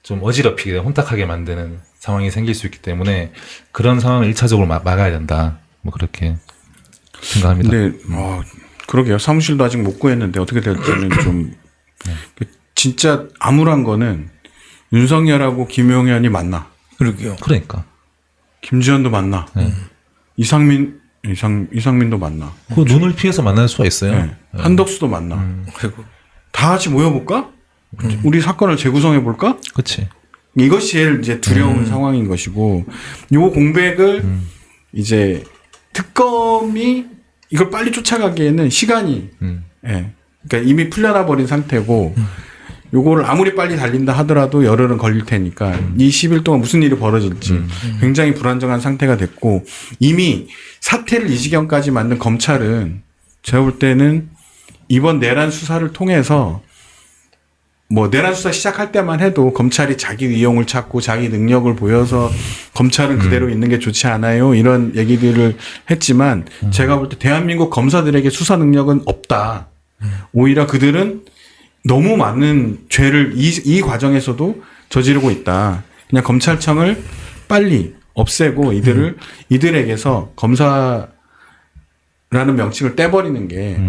S4: 좀 어지럽히게 혼탁하게 만드는 상황이 생길 수 있기 때문에 그런 상황을 1차적으로 막아야 된다. 뭐 그렇게 생각합니다.
S1: 근데 그러게요. 사무실도 아직 못 구했는데 어떻게 될지는 좀 진짜 암울한 거는 윤석열하고 김용현이 만나.
S3: 그러게요.
S4: 그러니까
S1: 김지현도 만나. 이상민도 만나.
S4: 그 눈을 피해서 만날 수가 있어요.
S1: 네. 한덕수도 만나.
S3: 그리고
S1: 다 같이 모여볼까? 우리 사건을 재구성해볼까?
S4: 그렇지.
S1: 이것이 제일 이제 두려운 상황인 것이고, 요 공백을 이제 특검이 이걸 빨리 쫓아가기에는 시간이, 예. 그러니까 이미 풀려나 버린 상태고, 요거를 아무리 빨리 달린다 하더라도 열흘은 걸릴 테니까 이 10일 동안 무슨 일이 벌어질지 굉장히 불안정한 상태가 됐고 이미 사태를 이 지경까지 만든 검찰은 제가 볼 때는 이번 내란 수사를 통해서 뭐 내란 수사 시작할 때만 해도 검찰이 자기 위용을 찾고 자기 능력을 보여서 검찰은 그대로 있는 게 좋지 않아요 이런 얘기들을 했지만 제가 볼 때 대한민국 검사들에게 수사 능력은 없다. 오히려 그들은 너무 많은 죄를 이 과정에서도 저지르고 있다. 그냥 검찰청을 빨리 없애고 이들에게서 검사라는 명칭을 떼버리는 게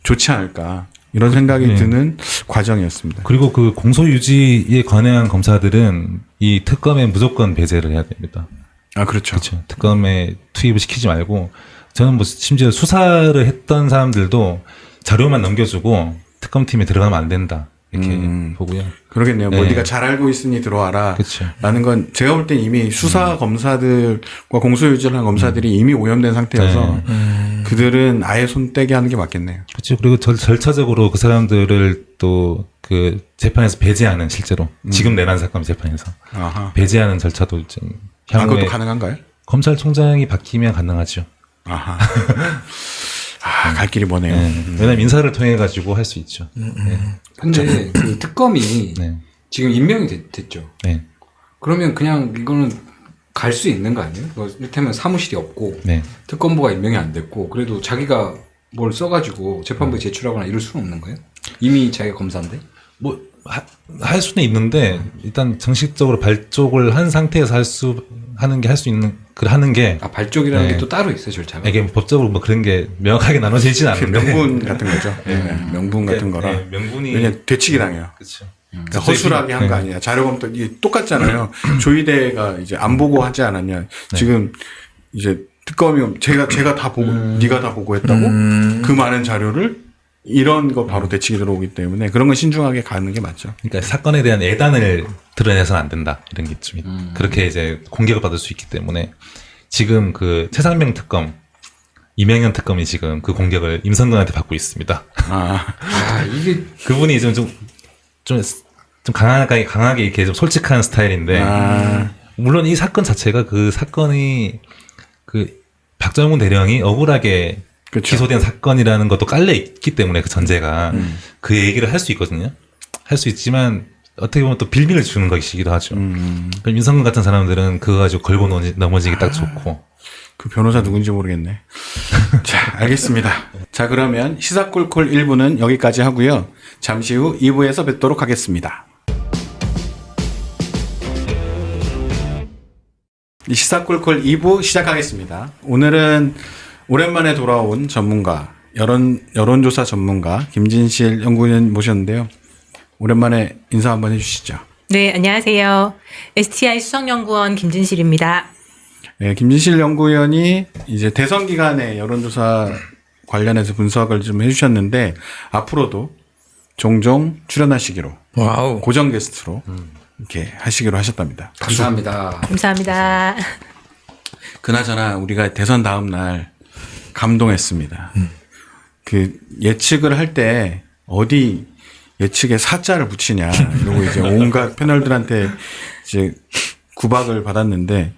S1: 좋지 않을까. 이런 생각이 드는 과정이었습니다.
S4: 그리고 그 공소유지에 관여한 검사들은 이 특검에 무조건 배제를 해야 됩니다.
S1: 아, 그렇죠.
S4: 그렇죠. 특검에 투입을 시키지 말고 저는 뭐 심지어 수사를 했던 사람들도 자료만 넘겨주고 특검팀에 들어가면 안 된다. 이렇게 보고요.
S1: 그러겠네요. 뭐
S4: 네.
S1: 네가 잘 알고 있으니 들어와라.
S4: 그렇죠.
S1: 라는 건 제가 볼 땐 이미 수사 검사들과 공소유지를 한 검사들이 이미 오염된 상태여서 그들은 아예 손 떼게 하는 게 맞겠네요.
S4: 그렇죠. 그리고 절차적으로 그 사람들을 또 그 재판에서 배제하는 실제로 지금 내란 사건 재판에서
S1: 아하.
S4: 배제하는 절차도 좀
S1: 아,
S4: 향후에
S1: 그것도 가능한가요?
S4: 검찰총장이 바뀌면 가능하죠.
S1: 아하. 갈 길이 머네요.
S4: 네. 왜냐면 인사를 통해 가지고 할 수 있죠.
S2: 근데 그 특검이
S4: 네.
S2: 지금 임명이 됐죠.
S4: 네.
S2: 그러면 그냥 이거는 갈 수 있는 거 아니에요? 이를테면 사무실이 없고
S4: 네.
S2: 특검부가 임명이 안 됐고 그래도 자기가 뭘 써가지고 재판부에 제출하거나 이럴 수는 없는 거예요? 이미 자기가 검사인데?
S4: 뭐 할 수는 있는데 일단 정식적으로 발족을 한 상태에서 할 수 하는 게
S2: 아 발족이라는
S4: 네.
S2: 게 또 따로 있어요 절차가?
S4: 이게 법적으로 뭐 그런 게 명확하게 나눠지진 않는데
S1: 명분 같은 거죠. 명분 같은 거라.
S4: 네, 명분이
S1: 왜냐면 되치기 당해요.
S4: 그렇죠.
S1: 그러니까 허술하게 한 거 아니야. 자료검토 이게 똑같잖아요. 조희대가 이제 안 보고 하지 않았냐. 지금 이제 특검이 제가 다 보고 네가 다 보고 했다고 그 많은 자료를 이런 거 바로 대치기 들어오기 때문에 그런 건 신중하게 가는 게 맞죠.
S4: 그러니까 사건에 대한 애단을 드러내서는 안 된다 이런 게 좀 그렇게 이제 공격을 받을 수 있기 때문에 지금 그 최상병 특검 이명현 특검이 지금 그 공격을 임성근한테 받고 있습니다.
S2: 이게
S4: 그분이 좀 강하게 이렇게 좀 솔직한 스타일인데 물론 이 사건 자체가 그 사건이 그 박정훈 대령이 억울하게
S1: 그렇죠.
S4: 기소된 사건이라는 것도 깔려 있기 때문에 그 전제가 그 얘기를 할 수 있거든요. 할 수 있지만 어떻게 보면 또 빌미를 주는 것이기도 하죠. 그럼 윤성근 같은 사람들은 그거 가지고 걸고 넘어지기 딱 좋고.
S1: 그 변호사 누군지 모르겠네. 자, 알겠습니다. 자, 그러면 시사콜콜 1부는 여기까지 하고요. 잠시 후 2부에서 뵙도록 하겠습니다. 시사콜콜 2부 시작하겠습니다. 오늘은 오랜만에 돌아온 전문가, 여론조사 전문가 김진실 연구위원 모셨는데요. 오랜만에 인사 한번 해주시죠.
S5: 네, 안녕하세요. STI 수석연구원 김진실입니다.
S1: 네, 김진실 연구위원이 이제 대선 기간에 여론조사 관련해서 분석을 좀 해주셨는데 앞으로도 종종 출연하시기로
S3: 와우.
S1: 고정 게스트로 이렇게 하시기로 하셨답니다.
S2: 감사합니다.
S5: 감사합니다.
S1: 그나저나 우리가 대선 다음 날 감동했습니다. 그 예측을 할 때 어디 예측에 사자를 붙이냐 이러고 이제 온갖 패널들한테 이제 구박을 받았는데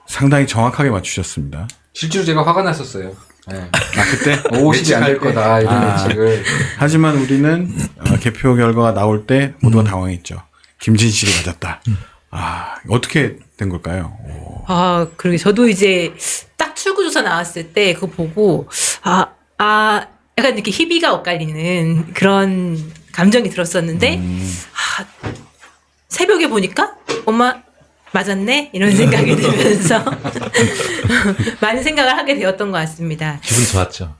S1: 상당히 정확하게 맞추셨습니다.
S2: 실제로 제가 화가 났었어요. 네.
S1: 그때
S2: 50이 안 될 거다 이런 예측을.
S1: 하지만 우리는 개표 결과가 나올 때 모두가 당황했죠. 김진실이 맞았다. 어떻게 된 걸까요?
S5: 그러게 저도 이제 딱 출구조사 나왔을 때 그거 보고 약간 이렇게 희비가 엇갈리는 그런 감정이 들었었는데 새벽에 보니까 엄마 맞았네 이런 생각이 들면서 많은 생각을 하게 되었던 것 같습니다.
S4: 기분 좋았죠.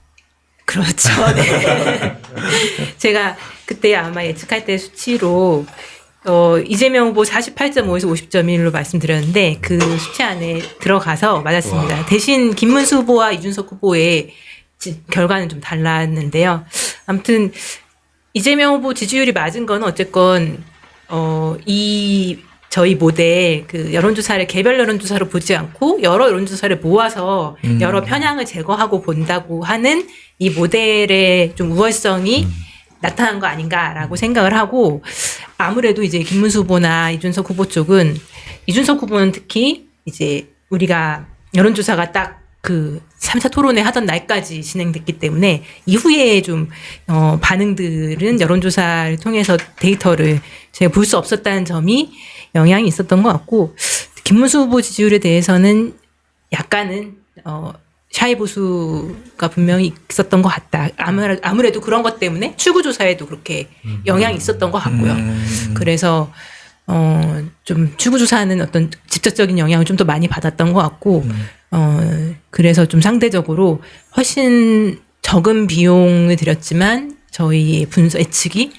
S5: 그렇죠. 네. 제가 그때 아마 예측할 때 수치로 이재명 후보 48.5에서 50.1로 말씀드렸는데 그 수치 안에 들어가서 맞았습니다.
S2: 와.
S5: 대신 김문수 후보와 이준석 후보의 결과는 좀 달랐는데요. 아무튼 이재명 후보 지지율이 맞은 건 어쨌건 저희 모델 그 여론조사를 개별 여론조사로 보지 않고 여러 여론조사를 모아서 여러 편향을 제거하고 본다고 하는 이 모델의 좀 우월성이 나타난 거 아닌가라고 생각을 하고 아무래도 이제 김문수 후보나 이준석 후보 쪽은 이준석 후보는 특히 이제 우리가 여론조사가 딱 그 3차 토론회 하던 날까지 진행됐기 때문에 이후에 좀 반응들은 여론조사를 통해서 데이터를 제가 볼 수 없었다는 점이 영향이 있었던 것 같고 김문수 후보 지지율에 대해서는 약간은 샤이 보수가 분명히 있었던 것 같다. 아무래도 그런 것 때문에 출구조사에도 그렇게 영향이 있었던 것 같고요. 그래서 좀 출구조사는 어떤 직접적인 영향을 좀 더 많이 받았던 것 같고 그래서 좀 상대적으로 훨씬 적은 비용을 들였지만 저희의 분석 예측이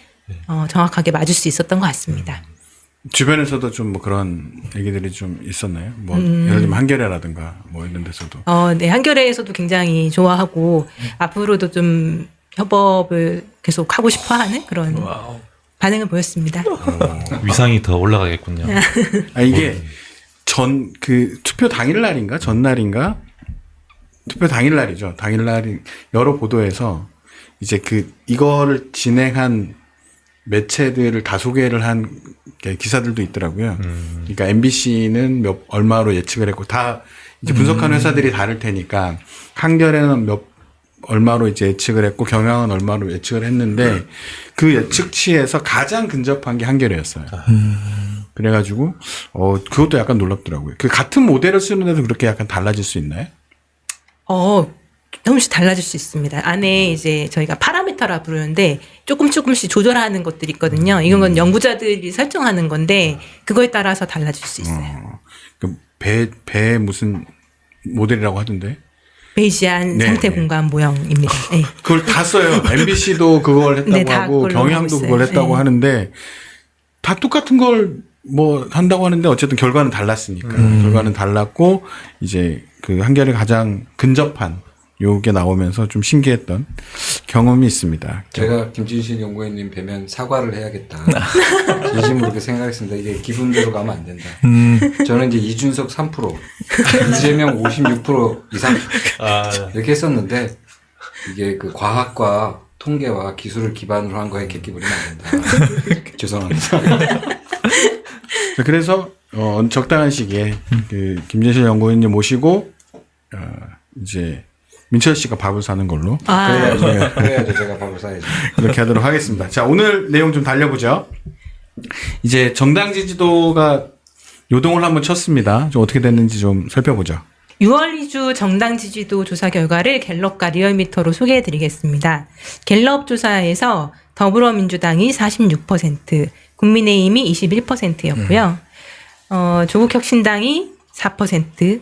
S5: 정확하게 맞을 수 있었던 것 같습니다.
S1: 주변에서도 좀 뭐 그런 얘기들이 좀 있었나요? 뭐 예를 들면 한겨레라든가 뭐 이런 데서도.
S5: 네, 한겨레에서도 굉장히 좋아하고 앞으로도 좀 협업을 계속 하고 싶어하는 그런 반응을 보였습니다.
S4: 위상이 더 올라가겠군요.
S1: 이게 그 투표 당일날인가 전날인가 투표 당일날이죠. 당일날 여러 보도에서 이제 이거를 진행한 매체들을 다 소개를 한 기사들도 있더라고요. 그러니까 MBC는 얼마로 예측을 했고 다 이제 분석하는 회사들이 다를 테니까 한겨레는 얼마로 이제 예측을 했고 경향은 얼마로 예측을 했는데 그 예측치에서 가장 근접한 게 한겨레였어요. 그래가지고 그것도 약간 놀랍더라고요. 그 같은 모델을 쓰는데도 그렇게 약간 달라질 수 있나요?
S5: 조금씩 달라질 수 있습니다. 안에 이제 저희가 파라미터라 부르는데 조금씩 조절하는 것들이 있거든요. 이건 건 연구자들이 설정하는 건데 그거에 따라서 달라질 수 있어요.
S1: 배 무슨 모델이라고 하던데?
S5: 베이지안
S1: 네,
S5: 상태
S1: 네.
S5: 공간 모형입니다. 네.
S1: 그걸 다 써요. MBC도 그걸 했다고
S5: 네, 다
S1: 하고
S5: 그걸로
S1: 경향도
S5: 하고
S1: 그걸
S5: 있어요.
S1: 했다고
S5: 네.
S1: 하는데 다 똑같은 걸 뭐 한다고 하는데 어쨌든 결과는 달랐으니까 결과는 달랐고 이제 그 한겨레 가장 근접한 요게 나오면서 좀 신기했던 경험이 있습니다.
S2: 제가 김진실 연구원님 뵈면 사과를 해야겠다. 진심으로 그렇게 생각했습니다. 이게 기분대로 가면 안 된다. 저는 이제 이준석 3%, 이재명 56% 이상 이렇게 했었는데 이게 그 과학과 통계와 기술을 기반으로 한 거에 객기 부리면 안 된다. 죄송합니다.
S1: 그래서 적당한 시기에 그 김진실 연구원님 모시고 이제 민철 씨가 밥을 사는 걸로
S2: 그래야죠. 제가 밥을 사야죠.
S1: 그렇게 하도록 하겠습니다. 자, 오늘 내용 좀 달려보죠. 이제 정당 지지도가 요동을 한번 쳤습니다. 좀 어떻게 됐는지 좀 살펴보죠.
S5: 6월 2주 정당 지지도 조사 결과를 갤럽과 리얼미터로 소개해드리겠습니다. 갤럽 조사에서 더불어민주당이 46%, 국민의힘이 21%였고요. 조국혁신당이 4%,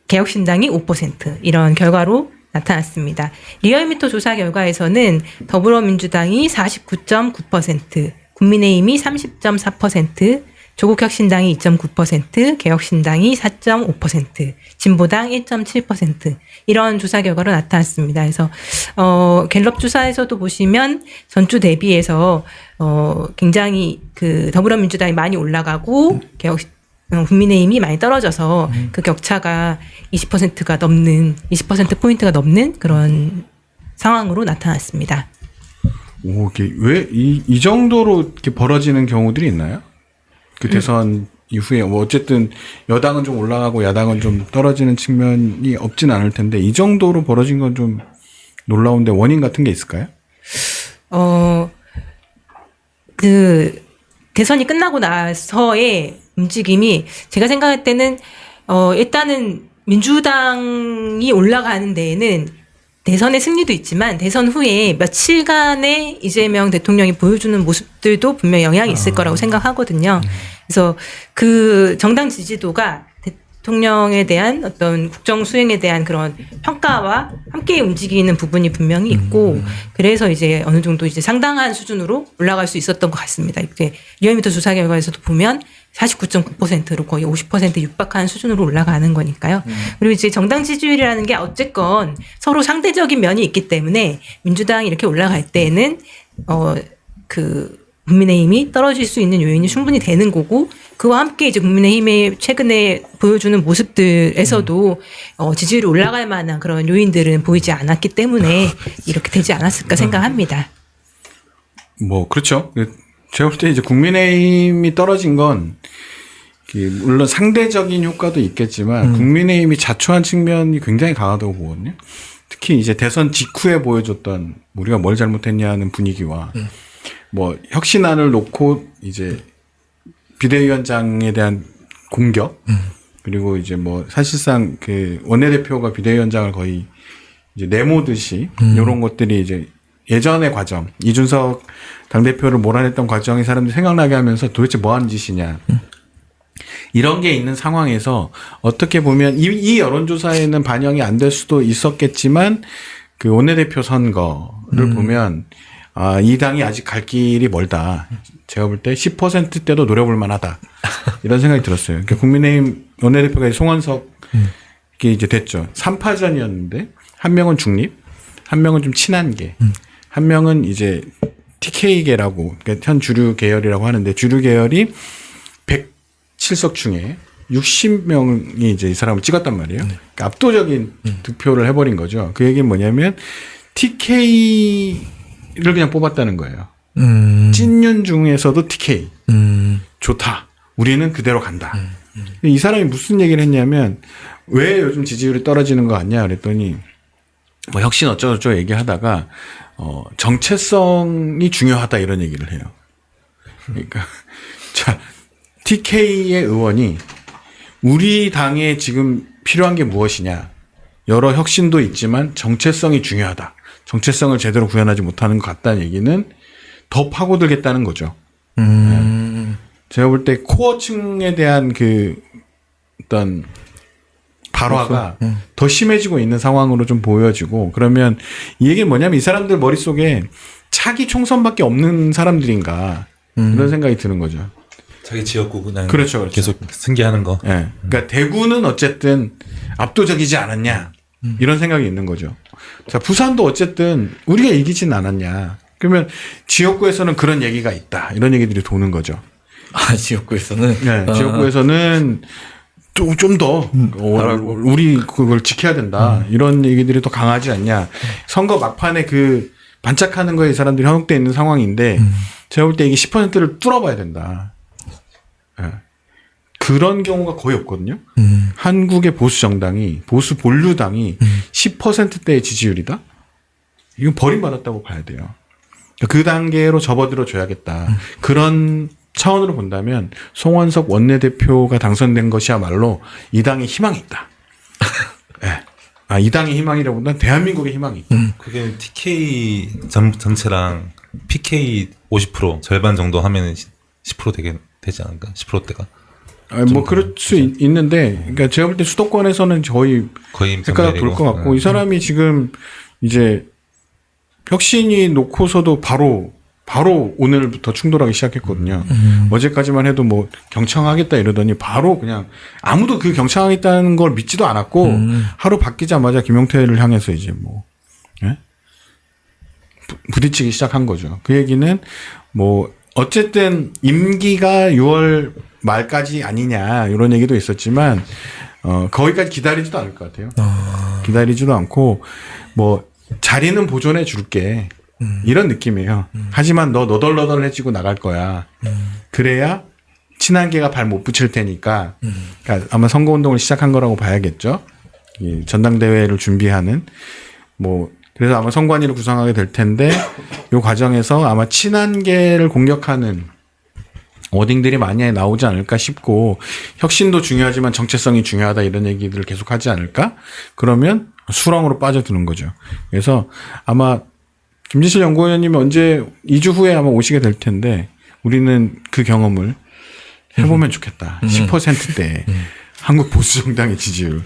S5: 개혁신당이 5% 이런 결과로 나타났습니다. 리얼미터 조사 결과에서는 더불어민주당이 49.9%, 국민의힘이 30.4%, 조국혁신당이 2.9%, 개혁신당이 4.5%, 진보당 1.7% 이런 조사 결과로 나타났습니다. 그래서 갤럽 조사에서도 보시면 전주 대비해서 굉장히 그 더불어민주당이 많이 올라가고 국민의힘이 많이 떨어져서 그 격차가 20%가 넘는 20%포인트가 넘는 그런 상황으로 나타났습니다.
S1: 오, 이게 왜 이 정도로 이렇게 벌어지는 경우들이 있나요? 그 대선 이후에 뭐 어쨌든 여당은 좀 올라가고 야당은 좀 떨어지는 측면이 없진 않을 텐데 이 정도로 벌어진 건 좀 놀라운데 원인 같은 게 있을까요?
S5: 그 대선이 끝나고 나서의 움직임이 제가 생각할 때는 일단은 민주당이 올라가는 데에는 대선의 승리도 있지만 대선 후에 며칠간의 이재명 대통령이 보여주는 모습들도 분명히 영향이 있을 거라고 생각하거든요. 그래서 그 정당 지지도가 대통령에 대한 어떤 국정 수행에 대한 그런 평가와 함께 움직이는 부분이 분명히 있고 그래서 이제 어느 정도 이제 상당한 수준으로 올라갈 수 있었던 것 같습니다. 이제 리얼미터 조사 결과에서도 보면 49.9%로 거의 50% 육박한 수준으로 올라가는 거니까요. 그리고 이제 정당 지지율이라는 게 어쨌건 서로 상대적인 면이 있기 때문에 민주당이 이렇게 올라갈 때에는 국민의힘이 떨어질 수 있는 요인이 충분히 되는 거고 그와 함께 이제 국민의힘의 최근에 보여주는 모습들에서도 지지율이 올라갈 만한 그런 요인들은 보이지 않았기 때문에 이렇게 되지 않았을까 생각합니다.
S1: 뭐 그렇죠. 제가 볼 때 이제 국민의힘이 떨어진 건 물론 상대적인 효과도 있겠지만 국민의힘이 자초한 측면이 굉장히 강하다고 보거든요. 특히 이제 대선 직후에 보여줬던 우리가 뭘 잘못했냐는 분위기와 뭐 혁신안을 놓고 이제 비대위원장에 대한 공격 그리고 이제 뭐 사실상 그 원내대표가 비대위원장을 거의 이제 내모듯이 이런 것들이 이제 예전의 과정 이준석 당대표를 몰아냈던 과정이 사람들이 생각나게 하면서 도대체 뭐 하는 짓이냐 이런 게 있는 상황에서 어떻게 보면 이 여론조사에는 반영이 안 될 수도 있었겠지만 그 원내대표 선거를 보면 이 당이 아직 갈 길이 멀다. 제가 볼 때 10%대도 노려볼 만하다. 이런 생각이 들었어요. 그러니까 국민의힘 원내대표가 송원석 이게 이제 됐죠. 3파전이었는데 한 명은 중립, 한 명은 좀 친한 계, 한 명은 이제 TK계라고 그러니까 현 주류 계열이라고 하는데 주류 계열이 107석 중에 60명이 이제 이 사람을 찍었단 말이에요. 그러니까 압도적인 득표를 해버린 거죠. 그 얘기는 뭐냐면 TK를 그냥 뽑았다는 거예요. 찐윤 중에서도 TK. 좋다. 우리는 그대로 간다. 이 사람이 무슨 얘기를 했냐면 왜 요즘 지지율이 떨어지는 거 같냐 그랬더니 뭐 혁신 어쩌고저쩌고 얘기하다가 정체성이 중요하다 이런 얘기를 해요. 그러니까 자 TK의 의원이 우리 당에 지금 필요한 게 무엇이냐. 여러 혁신도 있지만 정체성이 중요하다. 정체성을 제대로 구현하지 못하는 것 같다는 얘기는 더 파고들겠다는 거죠. 네. 제가 볼 때 코어층에 대한 그 어떤 발화가 더 심해지고 있는 상황으로 좀 보여지고 그러면 이 얘기는 뭐냐면 이 사람들 머릿속에 차기 총선밖에 없는 사람들인가 이런 생각이 드는 거죠.
S4: 자기 지역구 그냥
S1: 그렇죠.
S4: 계속 승계하는 거.
S1: 네. 그러니까 대구는 어쨌든 압도적이지 않았냐 이런 생각이 있는 거죠. 자 부산도 어쨌든 우리가 이기진 않았냐. 그러면 지역구에서는 그런 얘기가 있다 이런 얘기들이 도는 거죠.
S3: 지역구에서는
S1: 네, 지역구에서는 좀 더 우리 그걸 지켜야 된다 이런 얘기들이 더 강하지 않냐. 선거 막판에 그 반짝하는 거에 이 사람들이 현혹돼 있는 상황인데 제가 볼 때 이게 10%를 뚫어봐야 된다. 네. 그런 경우가 거의 없거든요. 한국의 보수 정당이 보수 본류당이 10%대의 지지율이다. 이건 버림받았다고 봐야 돼요. 그 단계로 접어들어 줘야겠다. 그런 차원으로 본다면 송원석 원내대표가 당선된 것이야말로 이 당에 희망이 있다. 네. 이 당의 희망이라보다는 대한민국의 희망이 있다.
S4: 그게 TK 전체랑 PK 50% 절반 정도 하면 10% 되지 않을까? 10%대가.
S1: 뭐 그럴 수 있는데, 그러니까 제가 볼 때 수도권에서는 거의 색깔이 돌 것 같고 이 사람이 지금 이제 혁신이 놓고서도 바로 바로 오늘부터 충돌하기 시작했거든요. 어제까지만 해도 뭐 경청하겠다 이러더니 바로 그냥 아무도 그 경청하겠다는 걸 믿지도 않았고 하루 바뀌자마자 김용태를 향해서 이제 뭐 예? 부딪히기 시작한 거죠. 그 얘기는 뭐 어쨌든 임기가 6월 말까지 아니냐 이런 얘기도 있었지만 거기까지 기다리지도 않을 것 같아요. 기다리지도 않고 뭐 자리는 보존해 줄게. 이런 느낌이에요. 하지만 너 너덜너덜해지고 나갈 거야. 그래야 친한계가 발 못 붙일 테니까. 그러니까 아마 선거운동을 시작한 거라고 봐야겠죠. 이 전당대회를 준비하는 뭐 그래서 아마 선관위를 구성하게 될 텐데 이 과정에서 아마 친한계를 공격하는 워딩들이 많이 나오지 않을까 싶고 혁신도 중요하지만 정체성이 중요하다 이런 얘기들을 계속 하지 않을까? 그러면 수렁으로 빠져드는 거죠. 그래서 아마 김진실 연구위원님이 언제 2주 후에 아마 오시게 될 텐데 우리는 그 경험을 해보면 좋겠다. 10%대 한국 보수 정당의 지지율.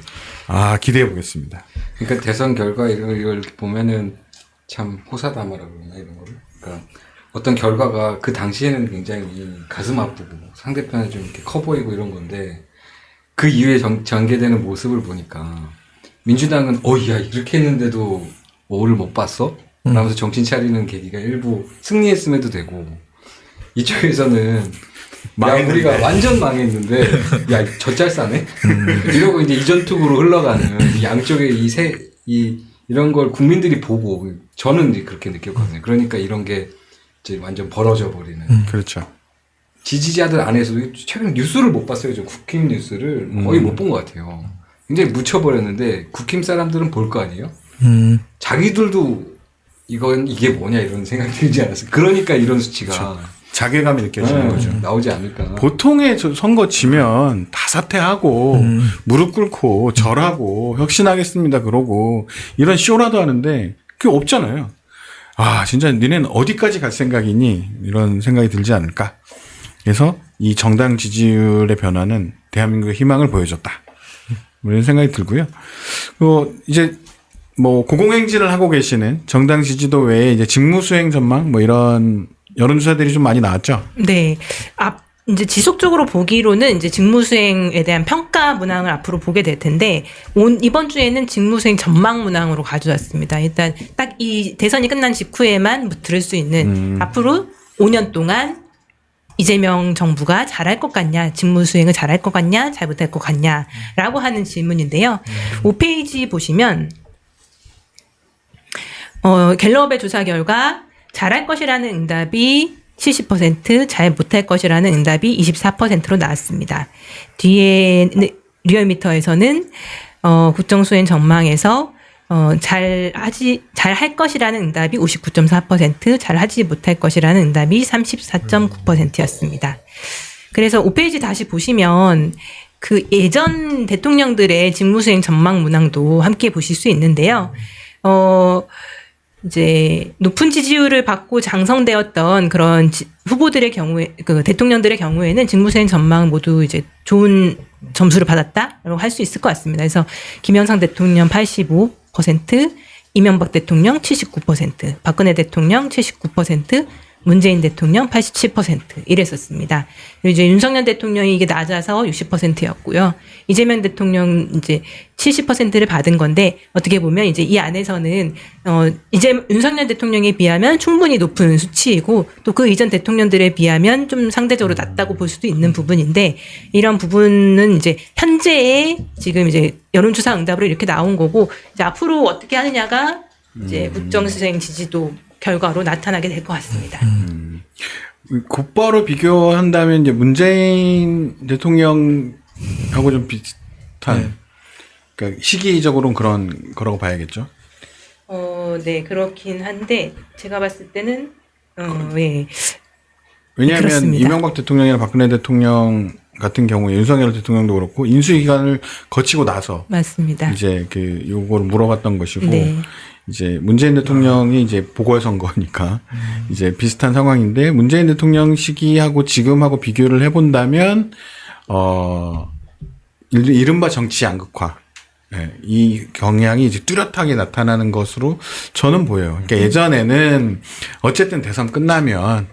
S1: 기대해 보겠습니다.
S2: 그러니까 대선 결과 이걸 보면은 참 호사다마라 그러나 이런 거를. 그러니까 어떤 결과가 그 당시에는 굉장히 가슴 아프고 상대편에 좀 이렇게 커 보이고 이런 건데 그 이후에 전개되는 모습을 보니까 민주당은 야 이렇게 했는데도 오를 못 봤어? 라면서 정신 차리는 계기가 일부 승리했음에도 되고 이쪽에서는 우리가 완전 망했는데 젖잘 싸네? 이러고 이제 이전투구로 흘러가는 양쪽의 이런 걸 국민들이 보고 저는 이제 그렇게 느꼈거든요. 그러니까 이런 게 이제 완전 벌어져 버리는.
S1: 그렇죠.
S2: 지지자들 안에서도 최근 뉴스를 못 봤어요. 저 국힘 뉴스를 거의 못 본 것 같아요. 굉장히 묻혀버렸는데 국힘 사람들은 볼 거 아니에요? 자기들도 이게 뭐냐 이런 생각이 들지 않았어요. 그러니까 이런 수치가
S1: 그렇죠. 자괴감이 느껴지는 거죠.
S2: 나오지 않을까.
S1: 보통의 선거 지면 다 사퇴하고 무릎 꿇고 절하고 혁신하겠습니다 그러고 이런 쇼라도 하는데 그게 없잖아요. 진짜 니네는 어디까지 갈 생각이니 이런 생각이 들지 않을까. 그래서 이 정당 지지율의 변화는 대한민국의 희망을 보여줬다. 이런 생각이 들고요. 이제 뭐 고공행진을 하고 계시는 정당 지지도 외에 이제 직무수행 전망 뭐 이런 여론조사들이 좀 많이 나왔죠.
S5: 네. 이제 지속적으로 보기로는 이제 직무수행에 대한 평가 문항을 앞으로 보게 될 텐데 이번 주에는 직무수행 전망 문항으로 가져왔습니다. 일단 딱 이 대선이 끝난 직후에만 들을 수 있는 앞으로 5년 동안 이재명 정부가 잘할 것 같냐, 직무수행을 잘할 것 같냐, 잘 못할 것 같냐라고 하는 질문인데요. 5페이지 보시면 갤럽의 조사 결과 잘할 것이라는 응답이 70%, 잘 못할 것이라는 응답이 24%로 나왔습니다. 뒤에 리얼미터에서는 국정수행 전망에서 잘 할 것이라는 응답이 59.4%, 잘 하지 못할 것이라는 응답이 34.9%였습니다. 그래서 5페이지 다시 보시면 그 예전 대통령들의 직무수행 전망 문항도 함께 보실 수 있는데요. 이제 높은 지지율을 받고 장성되었던 그런 후보들의 경우에 대통령들의 경우에는 직무수행 전망 모두 이제 좋은 점수를 받았다라고 할 수 있을 것 같습니다. 그래서 김영삼 대통령 85%, 이명박 대통령 79%, 박근혜 대통령 79%, 문재인 대통령 87% 이랬었습니다. 이제 윤석열 대통령이 이게 낮아서 60%였고요. 이재명 대통령 이제 70%를 받은 건데 어떻게 보면 이제 이 안에서는 이제 윤석열 대통령에 비하면 충분히 높은 수치이고 또 그 이전 대통령들에 비하면 좀 상대적으로 낮다고 볼 수도 있는 부분인데 이런 부분은 이제 현재의 지금 이제 여론조사 응답으로 이렇게 나온 거고 이제 앞으로 어떻게 하느냐가 이제 국정수행 지지도 결과로 나타나게 될 것 같습니다.
S1: 곧바로 비교한다면 이제 문재인 대통령하고 좀 비슷한, 그러니까 시기적으로는 그런 거라고 봐야겠죠.
S5: 네, 그렇긴 한데 제가 봤을 때는 예.
S1: 왜냐하면
S5: 그렇습니다.
S1: 이명박 대통령이나 박근혜 대통령 같은 경우에 윤석열 대통령도 그렇고 인수 기간을 거치고 나서
S5: 맞습니다.
S1: 이제 요거를 물어봤던 것이고.
S5: 네.
S1: 이제 문재인 대통령이 이제 보궐선거니까 이제 비슷한 상황인데 문재인 대통령 시기하고 지금하고 비교를 해본다면 이른바 정치 양극화 예, 이 경향이 이제 뚜렷하게 나타나는 것으로 저는 보여요. 그러니까 예전에는 어쨌든 대선 끝나면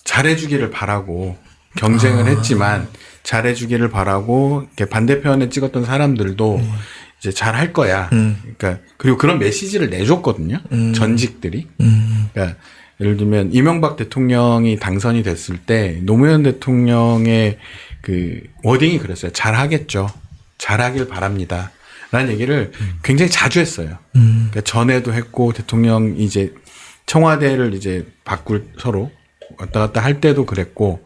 S1: 잘해주기를 바라고 경쟁을 했지만 잘해주기를 바라고 이렇게 반대편에 찍었던 사람들도 이제 잘할 거야. 그러니까 그리고 그런 메시지를 내줬거든요. 전직들이. 그러니까 예를 들면 이명박 대통령이 당선이 됐을 때 노무현 대통령의 그 워딩이 그랬어요. 잘하겠죠. 잘하길 바랍니다. 라는 얘기를 굉장히 자주 했어요. 그러니까 전에도 했고 대통령 이제 청와대를 이제 바꿀 서로 왔다 갔다 할 때도 그랬고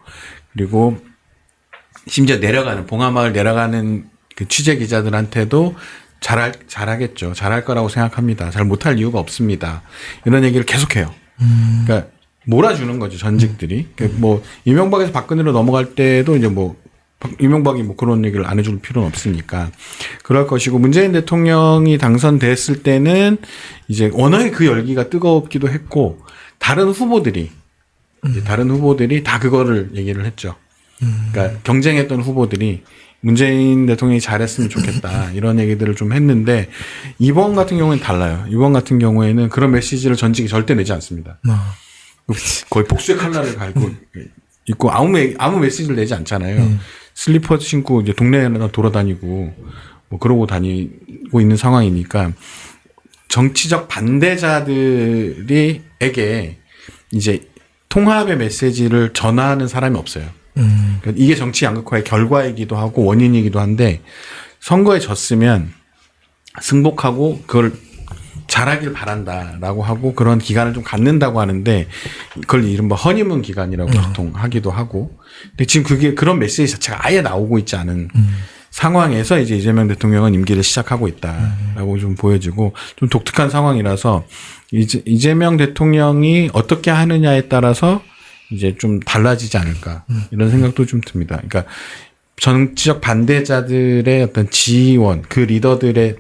S1: 그리고 심지어 내려가는 봉하마을 내려가는 그 취재 기자들한테도 잘하겠죠. 잘할 거라고 생각합니다. 잘 못할 이유가 없습니다. 이런 얘기를 계속해요. 그러니까 몰아주는 거죠 전직들이. 그러니까 뭐 이명박에서 박근혜로 넘어갈 때도 이제 뭐 이명박이 뭐 그런 얘기를 안 해줄 필요는 없으니까 그럴 것이고 문재인 대통령이 당선됐을 때는 이제 워낙에 그 열기가 뜨겁기도 했고 다른 후보들이 다 그거를 얘기를 했죠. 그러니까 경쟁했던 후보들이 문재인 대통령이 잘했으면 좋겠다 이런 얘기들을 좀 했는데 이번 같은 경우에는 달라요. 이번 같은 경우에는 그런 메시지를 전직이 절대 내지 않습니다. 거의 복수의 칼날을 갈고 있고 아무 메시지를 내지 않잖아요. 슬리퍼 신고 이제 동네에 돌아다니고 뭐 그러고 다니고 있는 상황이니까 정치적 반대자들에게 이제 통합의 메시지를 전하는 사람이 없어요. 그러니까 이게 정치 양극화의 결과이기도 하고 원인이기도 한데 선거에 졌으면 승복하고 그걸 잘하길 바란다라고 하고 그런 기간을 좀 갖는다고 하는데 그걸 이른바 허니문 기간이라고 보통 하기도 하고 근데 지금 그런 메시지 자체가 아예 나오고 있지 않은 상황에서 이제 이재명 대통령은 임기를 시작하고 있다라고 좀 보여지고 좀 독특한 상황이라서 이재명 대통령이 어떻게 하느냐에 따라서 이제 좀 달라지지 않을까 이런 생각도 좀 듭니다. 그러니까 정치적 반대자들의 어떤 지원, 그 리더들의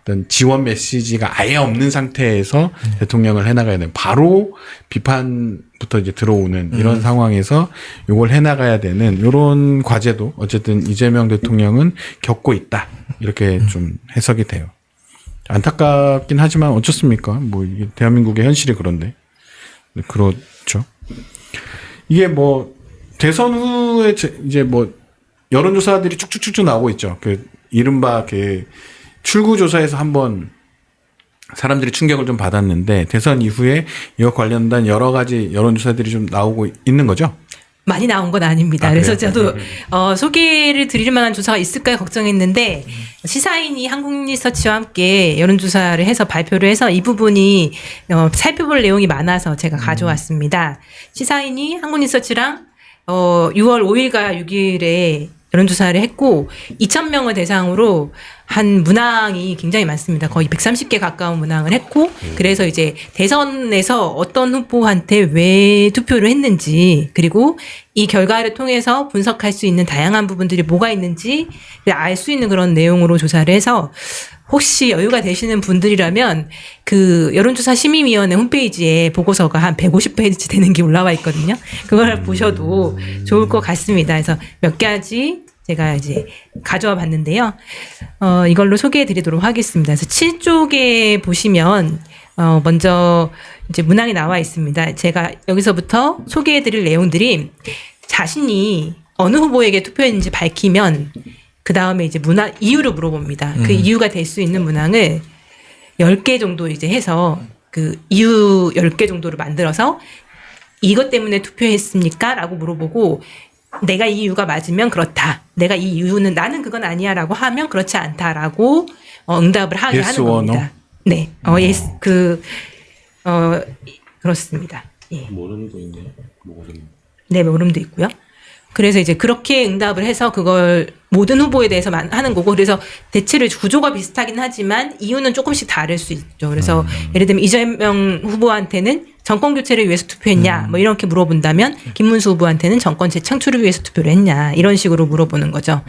S1: 어떤 지원 메시지가 아예 없는 상태에서 대통령을 해나가야 되는 바로 비판부터 이제 들어오는 이런 상황에서 이걸 해나가야 되는 이런 과제도 어쨌든 이재명 대통령은 겪고 있다 이렇게 좀 해석이 돼요. 안타깝긴 하지만 어쩌습니까? 뭐 이게 대한민국의 현실이 그런데 그렇죠. 이게 뭐 대선 후에 이제 뭐 여론조사들이 쭉쭉쭉쭉 나오고 있죠. 그 이른바 그 출구조사에서 한번 사람들이 충격을 좀 받았는데 대선 이후에 이와 관련된 여러 가지 여론조사들이 좀 나오고 있는 거죠.
S5: 많이 나온 건 아닙니다.
S1: 아,
S5: 그래서
S1: 그래요?
S5: 저도 소개를 드릴 만한 조사가 있을까 걱정했는데 시사인이 한국리서치와 함께 여론조사를 해서 발표를 해서 이 부분이 살펴볼 내용이 많아서 제가 가져왔습니다. 시사인이 한국리서치랑 6월 5일과 6일에 여론조사를 했고 2,000명을 대상으로 한 문항이 굉장히 많습니다. 거의 130개 가까운 문항을 했고 그래서 이제 대선에서 어떤 후보한테 왜 투표를 했는지 그리고 이 결과를 통해서 분석할 수 있는 다양한 부분들이 뭐가 있는지 알 수 있는 그런 내용으로 조사를 해서 혹시 여유가 되시는 분들이라면 그 여론조사 심의위원회 홈페이지에 보고서가 한 150페이지 되는 게 올라와 있거든요. 그걸 보셔도 좋을 것 같습니다. 그래서 몇 가지 제가 이제 가져와 봤는데요. 이걸로 소개해 드리도록 하겠습니다. 그래서 7쪽에 보시면 먼저 이제 문항이 나와 있습니다. 제가 여기서부터 소개해 드릴 내용들이 자신이 어느 후보에게 투표했는지 밝히면 그 다음에 이제 이유를 물어봅니다. 그 이유가 될 수 있는 문항을 10개 정도 이제 해서 그 이유 10개 정도를 만들어서 이것 때문에 투표했습니까? 라고 물어보고 내가 이 이유가 맞으면 그렇다. 내가 이 이유는 나는 그건 아니야 라고 하면 그렇지 않다라고 응답을 하게
S1: Yes
S5: 하는
S1: or
S5: 겁니다.
S1: no?
S5: 네. yes. 그렇습니다. 예.
S4: 모름도 있네요. 모름.
S5: 네, 모름도 있고요. 그래서 이제 그렇게 응답을 해서 그걸 모든 후보에 대해서 하는 거고 그래서 대체로 구조가 비슷하긴 하지만 이유는 조금씩 다를 수 있죠. 그래서 예를 들면 이재명 후보한테는 정권 교체를 위해서 투표했냐 뭐 이렇게 물어본다면 김문수 후보한테는 정권 재창출을 위해서 투표를 했냐 이런 식으로 물어보는 거죠.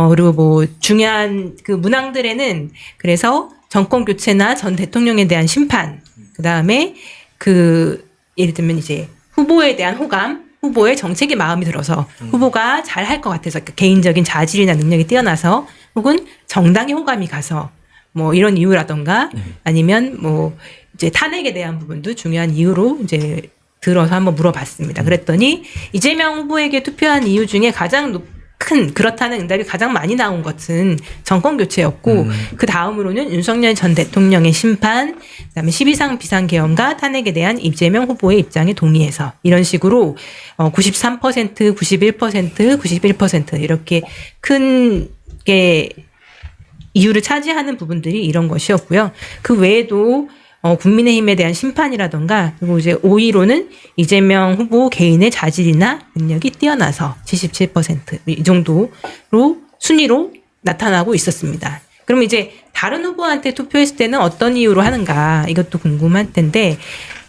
S5: 그리고 뭐 중요한 그 문항들에는 그래서 정권 교체나 전 대통령에 대한 심판 그다음에 그 예를 들면 이제 후보에 대한 호감 후보의 정책에 마음이 들어서 후보가 잘 할 것 같아서 그러니까 개인적인 자질이나 능력이 뛰어나서 혹은 정당의 호감이 가서 뭐 이런 이유라던가 아니면 뭐 이제 탄핵에 대한 부분도 중요한 이유로 이제 들어서 한번 물어봤습니다. 그랬더니 이재명 후보에게 투표한 이유 중에 가장 큰 그렇다는 응답이 가장 많이 나온 것은 정권 교체였고 그 다음으로는 윤석열 전 대통령의 심판, 그다음에 12상 비상계엄과 탄핵에 대한 이재명 후보의 입장에 동의해서 이런 식으로 93%, 91%, 91% 이렇게 큰 게 이유를 차지하는 부분들이 이런 것이었고요. 그 외에도 국민의힘에 대한 심판이라던가 그리고 이제 5위로는 이재명 후보 개인의 자질이나 능력이 뛰어나서 77%이 정도로 순위로 나타나고 있었습니다. 그럼 이제 다른 후보한테 투표했을 때는 어떤 이유로 하는가 이것도 궁금할 텐데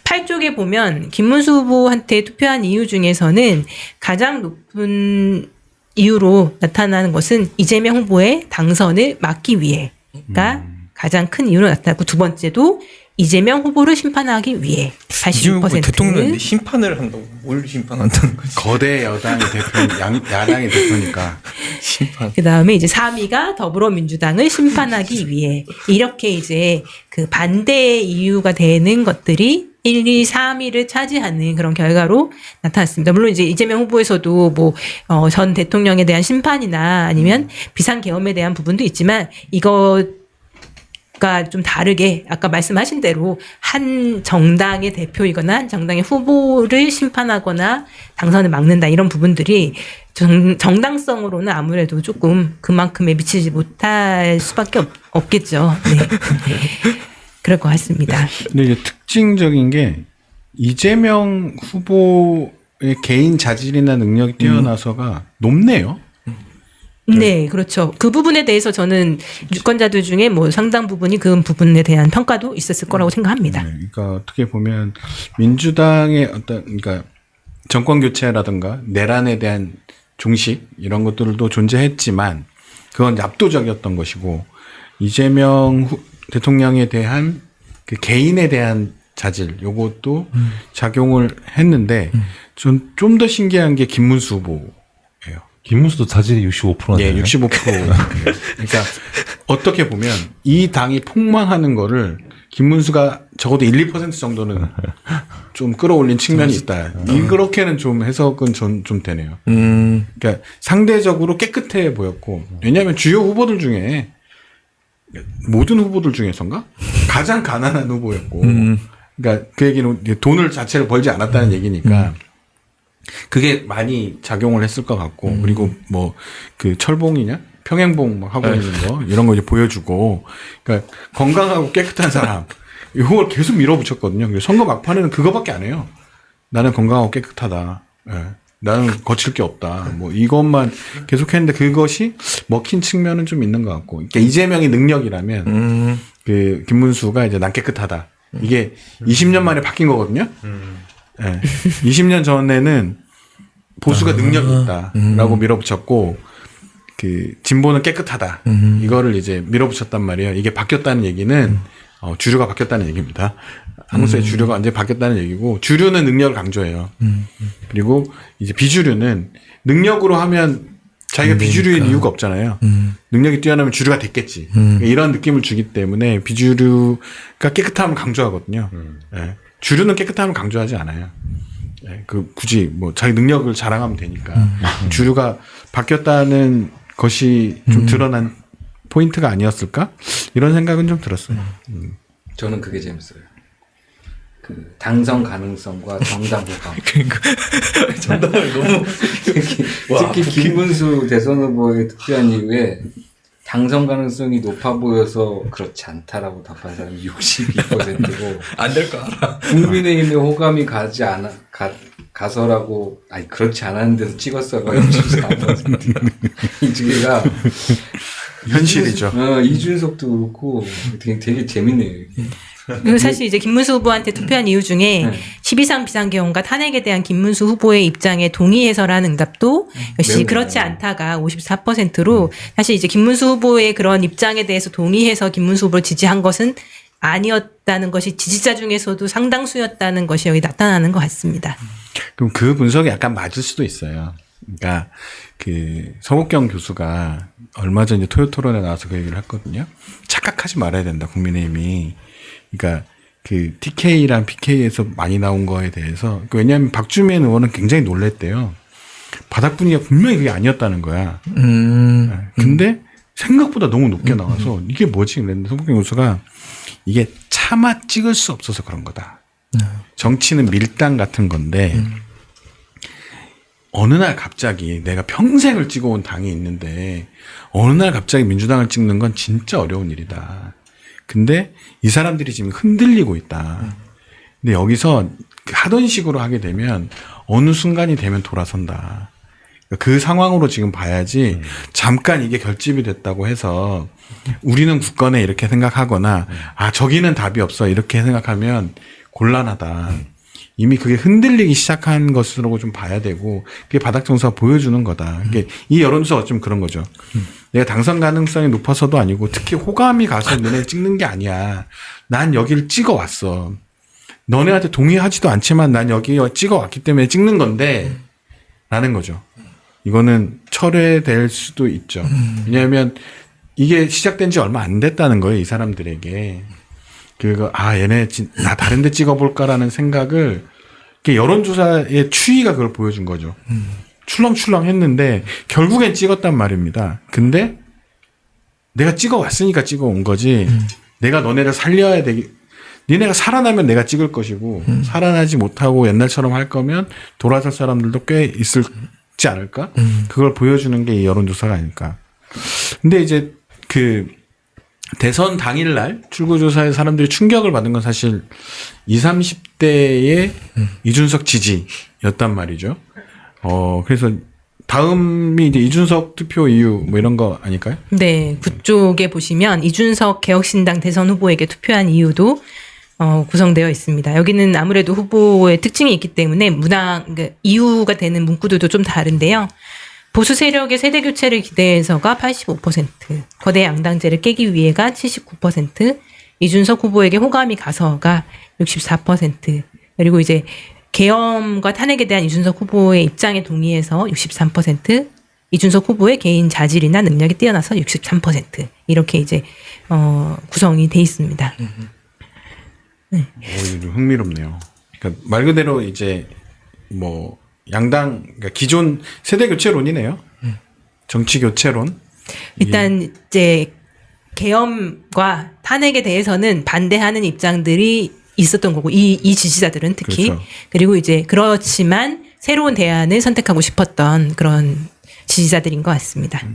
S5: 8쪽에 보면 김문수 후보한테 투표한 이유 중에서는 가장 높은 이유로 나타나는 것은 이재명 후보의 당선을 막기 위해가 가장 큰 이유로 나타났고 두 번째도 이재명 후보를 심판하기 위해
S3: 이재명 후보
S5: 86%.
S3: 대통령인데 심판을 한다고 뭘 심판한다는 거지?
S1: 거대 여당의 대표, 야당의 대표니까.
S3: 심판.
S5: 그 다음에 이제 3위가 더불어민주당을 심판하기 위해 이렇게 이제 그 반대의 이유가 되는 것들이 1, 2, 3위를 차지하는 그런 결과로 나타났습니다. 물론 이제 이재명 후보에서도 뭐 전 대통령에 대한 심판이나 아니면 비상계엄에 대한 부분도 있지만 이거가 좀 다르게 아까 말씀하신 대로 한 정당의 대표이거나 한 정당의 후보를 심판하거나 당선을 막는다 이런 부분들이 정당성으로는 아무래도 조금 그만큼에 미치지 못할 수밖에 없겠죠. 네. 그럴 것 같습니다.
S1: 근데 이제 특징적인 게 이재명 후보의 개인 자질이나 능력이 뛰어나서가 높네요.
S5: 네, 그렇죠. 그 부분에 대해서 저는 유권자들 중에 뭐 상당 부분이 그 부분에 대한 평가도 있었을 거라고 생각합니다.
S1: 네, 그러니까 어떻게 보면 민주당의 어떤 그러니까 정권 교체라든가 내란에 대한 종식 이런 것들도 존재했지만 그건 압도적이었던 것이고 이재명 대통령에 대한 그 개인에 대한 자질 요것도 작용을 했는데 좀 더 신기한 게 김문수 후보예요.
S4: 김문수도 자질이 65%네요.
S1: 예, 65%. 그러니까 어떻게 보면 이 당이 폭망하는 거를 김문수가 적어도 1, 2% 정도는 좀 끌어올린 측면이 있다. 이렇게는 좀 해석은 좀 되네요. 그러니까 상대적으로 깨끗해 보였고 왜냐하면 주요 후보들 중에 모든 후보들 중에서인가 가장 가난한 후보였고, 그러니까 그 얘기는 돈을 자체를 벌지 않았다는 얘기니까 그게 많이 작용을 했을 것 같고, 그리고 뭐 그 철봉이냐 평행봉 막 하고 있는 거 이런 거 이제 보여주고, 그러니까 건강하고 깨끗한 사람 이 후보를 계속 밀어붙였거든요. 선거 막판에는 그거밖에 안 해요. 나는 건강하고 깨끗하다. 예. 나는 거칠 게 없다. 뭐 이것만 계속했는데 그것이 먹힌 측면은 좀 있는 것 같고. 그러니까 이재명의 능력이라면 그 김문수가 이제 난 깨끗하다. 이게 20년 만에 바뀐 거거든요. 네. 20년 전에는 보수가 능력이 있다라고 밀어붙였고 그 진보는 깨끗하다. 이거를 이제 밀어붙였단 말이에요. 이게 바뀌었다는 얘기는 주류가 바뀌었다는 얘기입니다. 한국사회 주류가 완전히 바뀌었다는 얘기고 주류는 능력을 강조해요. 그리고 이제 비주류는 능력으로 하면 자기가 비주류인 이유가 없잖아요. 능력이 뛰어나면 주류가 됐겠지. 이런 느낌을 주기 때문에 비주류가 깨끗함을 강조하거든요. 네. 주류는 깨끗함을 강조하지 않아요. 네. 그 굳이 뭐 자기 능력을 자랑하면 되니까 주류가 바뀌었다는 것이 좀 드러난 포인트가 아니었을까? 이런 생각은 좀 들었어요.
S2: 저는 그게 재밌어요. 그 당선 가능성과 정당 호감.
S3: 그러니까 정당을 너무
S2: 특히 김문수 대선 후보에 투표한 이후에 당선 가능성이 높아 보여서 그렇지 않다라고 답한 사람이 62%고
S3: 안 될 거 알아.
S2: 국민의힘에 호감이 가서라고 아니 그렇지 않았는데도 찍었어가 64%. 이 두 개가
S1: 현실이죠.
S2: 이준석도 그렇고 되게 재밌네요.
S5: 그리고 사실 이제 김문수 후보한테 투표한 이유 중에 12상 비상계엄과 탄핵에 대한 김문수 후보의 입장에 동의해서라는 응답도 역시 그렇지 않다가 54%로 사실 이제 김문수 후보의 그런 입장에 대해서 동의해서 김문수 후보를 지지한 것은 아니었다는 것이 지지자 중에서도 상당수였다는 것이 여기 나타나는 것 같습니다.
S1: 그럼 그 분석이 약간 맞을 수도 있어요. 그러니까 그 서국경 교수가 얼마 전에 토요토론에 나와서 그 얘기를 했거든요. 착각하지 말아야 된다, 국민의힘이. 그러니까 그 TK랑 PK에서 많이 나온 거에 대해서, 왜냐하면 박주민 의원은 굉장히 놀랬대요. 바닥 분위기가 분명히 그게 아니었다는 거야. 근데 생각보다 너무 높게 나와서 이게 뭐지? 그랬는데 서국경 교수가 이게 차마 찍을 수 없어서 그런 거다. 정치는 밀당 같은 건데 어느 날 갑자기 내가 평생을 찍어온 당이 있는데 어느 날 갑자기 민주당을 찍는 건 진짜 어려운 일이다. 근데 이 사람들이 지금 흔들리고 있다. 근데 여기서 하던 식으로 하게 되면 어느 순간이 되면 돌아선다. 그 상황으로 지금 봐야지 잠깐 이게 결집이 됐다고 해서 우리는 굳건해 이렇게 생각하거나 아 저기는 답이 없어 이렇게 생각하면 곤란하다. 이미 그게 흔들리기 시작한 것으로 좀 봐야 되고 그게 바닥 정서가 보여주는 거다. 이게 이 여론조사가 어쩌면 그런 거죠. 내가 당선 가능성이 높아서도 아니고 특히 호감이 가서 너네 찍는 게 아니야. 난 여기를 찍어왔어. 너네한테 동의하지도 않지만 난 여기 찍어왔기 때문에 찍는 건데 라는 거죠. 이거는 철회될 수도 있죠. 왜냐하면 이게 시작된 지 얼마 안 됐다는 거예요. 이 사람들에게. 얘네 나 다른 데 찍어볼까라는 생각을 여론조사의 추이가 그걸 보여준 거죠. 출렁출렁 했는데 결국엔 찍었단 말입니다. 근데 내가 찍어왔으니까 찍어온 거지. 내가 너네를 살려야 되기. 니네가 살아나면 내가 찍을 것이고 살아나지 못하고 옛날처럼 할 거면 돌아설 사람들도 꽤 있을지 않을까? 그걸 보여주는 게 이 여론조사가 아닐까. 근데 이제 그 대선 당일날 출구조사에 사람들이 충격을 받은 건 사실 20, 30대의 이준석 지지였단 말이죠. 그래서 다음이 이제 이준석 투표 이유 뭐 이런 거 아닐까요? 네.
S5: 그쪽에 보시면 이준석 개혁신당 대선 후보에게 투표한 이유도 구성되어 있습니다. 여기는 아무래도 후보의 특징이 있기 때문에 그러니까 이유가 되는 문구들도 좀 다른데요. 보수 세력의 세대 교체를 기대해서가 85%, 거대 양당제를 깨기 위해가 79%, 이준석 후보에게 호감이 가서가 64%, 그리고 이제 계엄과 탄핵에 대한 이준석 후보의 입장에 동의해서 63%, 이준석 후보의 개인 자질이나 능력이 뛰어나서 63% 이렇게 이제 구성이 돼 있습니다.
S1: 네. 흥미롭네요. 그러니까 말 그대로 이제 뭐 양당, 그러니까 기존 세대 교체론이네요. 정치 교체론. 일단
S5: 이제 계엄과 탄핵에 대해서는 반대하는 입장들이 있었던 거고 이 지지자들은 특히 그렇죠. 그리고 이제 그렇지만 새로운 대안을 선택하고 싶었던 그런 지지자들인 것 같습니다.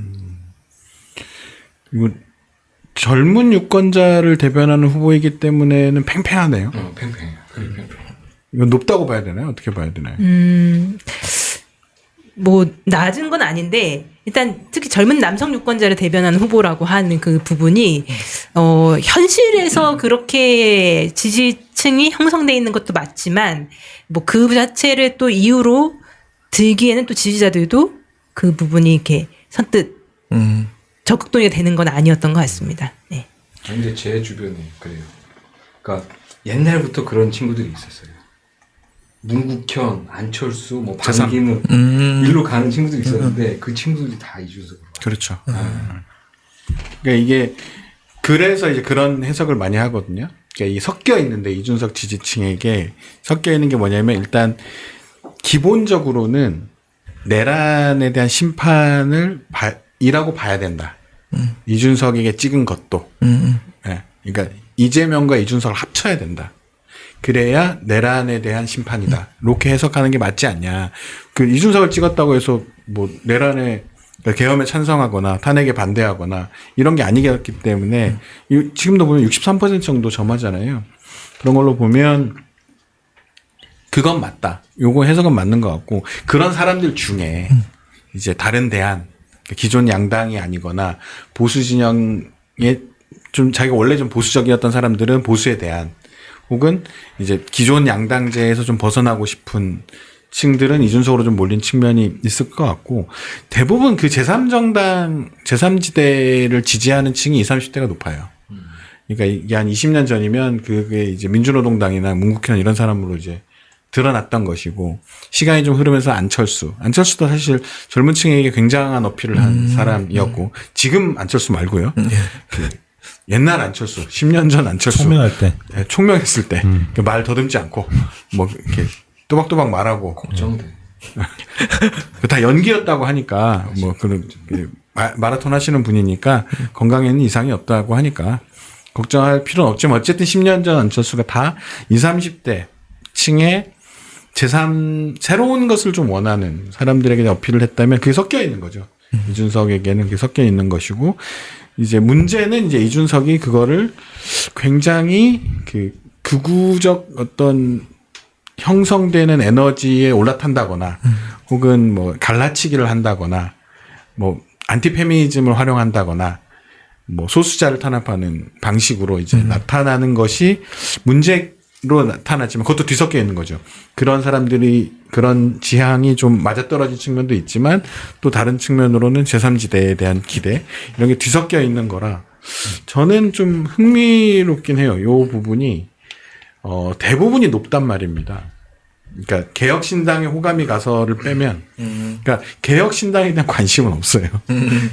S1: 그리고 젊은 유권자를 대변하는 후보이기 때문에는 팽팽하네요.
S2: 팽팽해요.
S1: 이건 높다고 봐야 되나요? 어떻게 봐야 되나요?
S5: 뭐 낮은 건 아닌데 일단 특히 젊은 남성 유권자를 대변하는 후보라고 하는 그 부분이 현실에서 그렇게 지지층이 형성돼 있는 것도 맞지만 뭐 그 자체를 또 이유로 들기에는 또 지지자들도 그 부분이 이렇게 선뜻 적극 동의가 되는 건 아니었던 것 같습니다. 네.
S2: 근데 제 주변에 그래요. 그러니까 옛날부터 그런 친구들이 있었어요. 문국현, 안철수, 뭐 반기문 일로 가는 친구들이 있었는데 그 친구들이 다 이준석으로.
S1: 그렇죠. 그러니까 이게 그래서 이제 그런 해석을 많이 하거든요. 그러니까 이 섞여 있는데 이준석 지지층에게 섞여 있는 게 뭐냐면 일단 기본적으로는 내란에 대한 심판을 이라고 봐야 된다. 이준석에게 찍은 것도. 네. 그러니까 이재명과 이준석을 합쳐야 된다. 그래야 내란에 대한 심판이다. 이렇게 해석하는 게 맞지 않냐. 그 이준석을 찍었다고 해서 뭐 내란에 계엄에 찬성하거나 탄핵에 반대하거나 이런 게 아니었기 때문에 지금도 보면 63% 정도 점하잖아요. 그런 걸로 보면 그건 맞다. 요거 해석은 맞는 것 같고 그런 사람들 중에 이제 다른 대안 기존 양당이 아니거나 보수 진영에 좀 자기가 원래 좀 보수적이었던 사람들은 보수에 대한 혹은 이제 기존 양당제에서 좀 벗어나고 싶은 층들은 이준석으로 좀 몰린 측면이 있을 것 같고 대부분 그 제3정당, 제3지대를 지지하는 층이 20, 30대가 높아요. 그러니까 이게 한 20년 전이면 그게 이제 민주노동당이나 문국현 이런 사람으로 이제 드러났던 것이고 시간이 좀 흐르면서 안철수도 사실 젊은 층에게 굉장한 어필을 한 사람이었고 지금 안철수 말고요. 그 옛날 안철수, 10년 전 안철수.
S4: 총명할 때.
S1: 네, 총명했을 때. 말 더듬지 않고, 뭐, 이렇게 또박또박 말하고.
S2: 걱정돼.
S1: 다 연기였다고 하니까, 뭐, 그런, 마라톤 하시는 분이니까 건강에는 이상이 없다고 하니까 걱정할 필요는 없지만 어쨌든 10년 전 안철수가 다 20, 30대 층에 새로운 것을 좀 원하는 사람들에게 어필을 했다면 그게 섞여 있는 거죠. 이준석에게는 그게 섞여 있는 것이고, 이제 문제는 이제 이준석이 그거를 굉장히 그 극우적 어떤 형성되는 에너지에 올라탄다거나 혹은 뭐 갈라치기를 한다거나 뭐 안티페미니즘을 활용한다거나 뭐 소수자를 탄압하는 방식으로 이제 나타나는 것이 문제로 나타나지만 그것도 뒤섞여 있는 거죠. 그런 사람들이 그런 지향이 좀 맞아떨어진 측면도 있지만 또 다른 측면으로는 제3지대에 대한 기대 이런 게 뒤섞여 있는 거라 저는 좀 흥미롭긴 해요. 요 부분이 대부분이 높단 말입니다. 그러니까 개혁신당의 호감이 가서를 빼면 그러니까 개혁신당에 대한 관심은 없어요.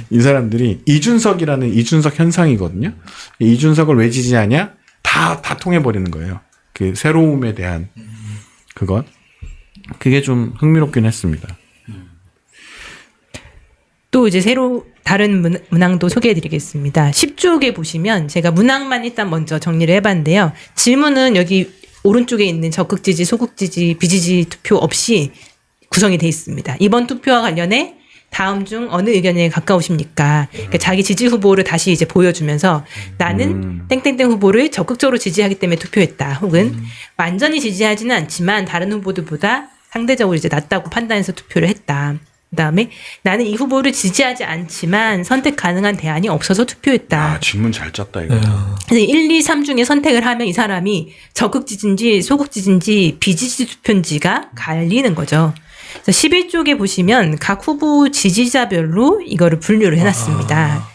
S1: 이 사람들이 이준석이라는 이준석 현상이거든요. 이준석을 왜 지지하냐? 다 통해버리는 거예요. 그 새로움에 대한 그것. 그게 좀 흥미롭긴 했습니다.
S5: 또 이제 다른 문항도 소개해드리겠습니다. 10쪽에 보시면 제가 문항만 일단 먼저 정리를 해봤는데요. 질문은 여기 오른쪽에 있는 적극 지지, 소극 지지, 비지지 투표 없이 구성이 돼 있습니다. 이번 투표와 관련해 다음 중 어느 의견에 가까우십니까? 그러니까 자기 지지 후보를 다시 이제 보여주면서 나는 땡땡땡 후보를 적극적으로 지지하기 때문에 투표했다. 혹은 완전히 지지하지는 않지만 다른 후보들보다 상대적으로 이제 낫다고 판단해서 투표를 했다. 그다음에 나는 이 후보를 지지하지 않지만 선택 가능한 대안이 없어서 투표했다.
S1: 아, 질문 잘 짰다 이거.
S5: 그래서 1, 2, 3 중에 선택을 하면 이 사람이 적극 지지인지 소극 지지인지 비지지 투표인지가 갈리는 거죠. 그래서 11쪽에 보시면 각 후보 지지자별로 이거를 분류를 해놨습니다.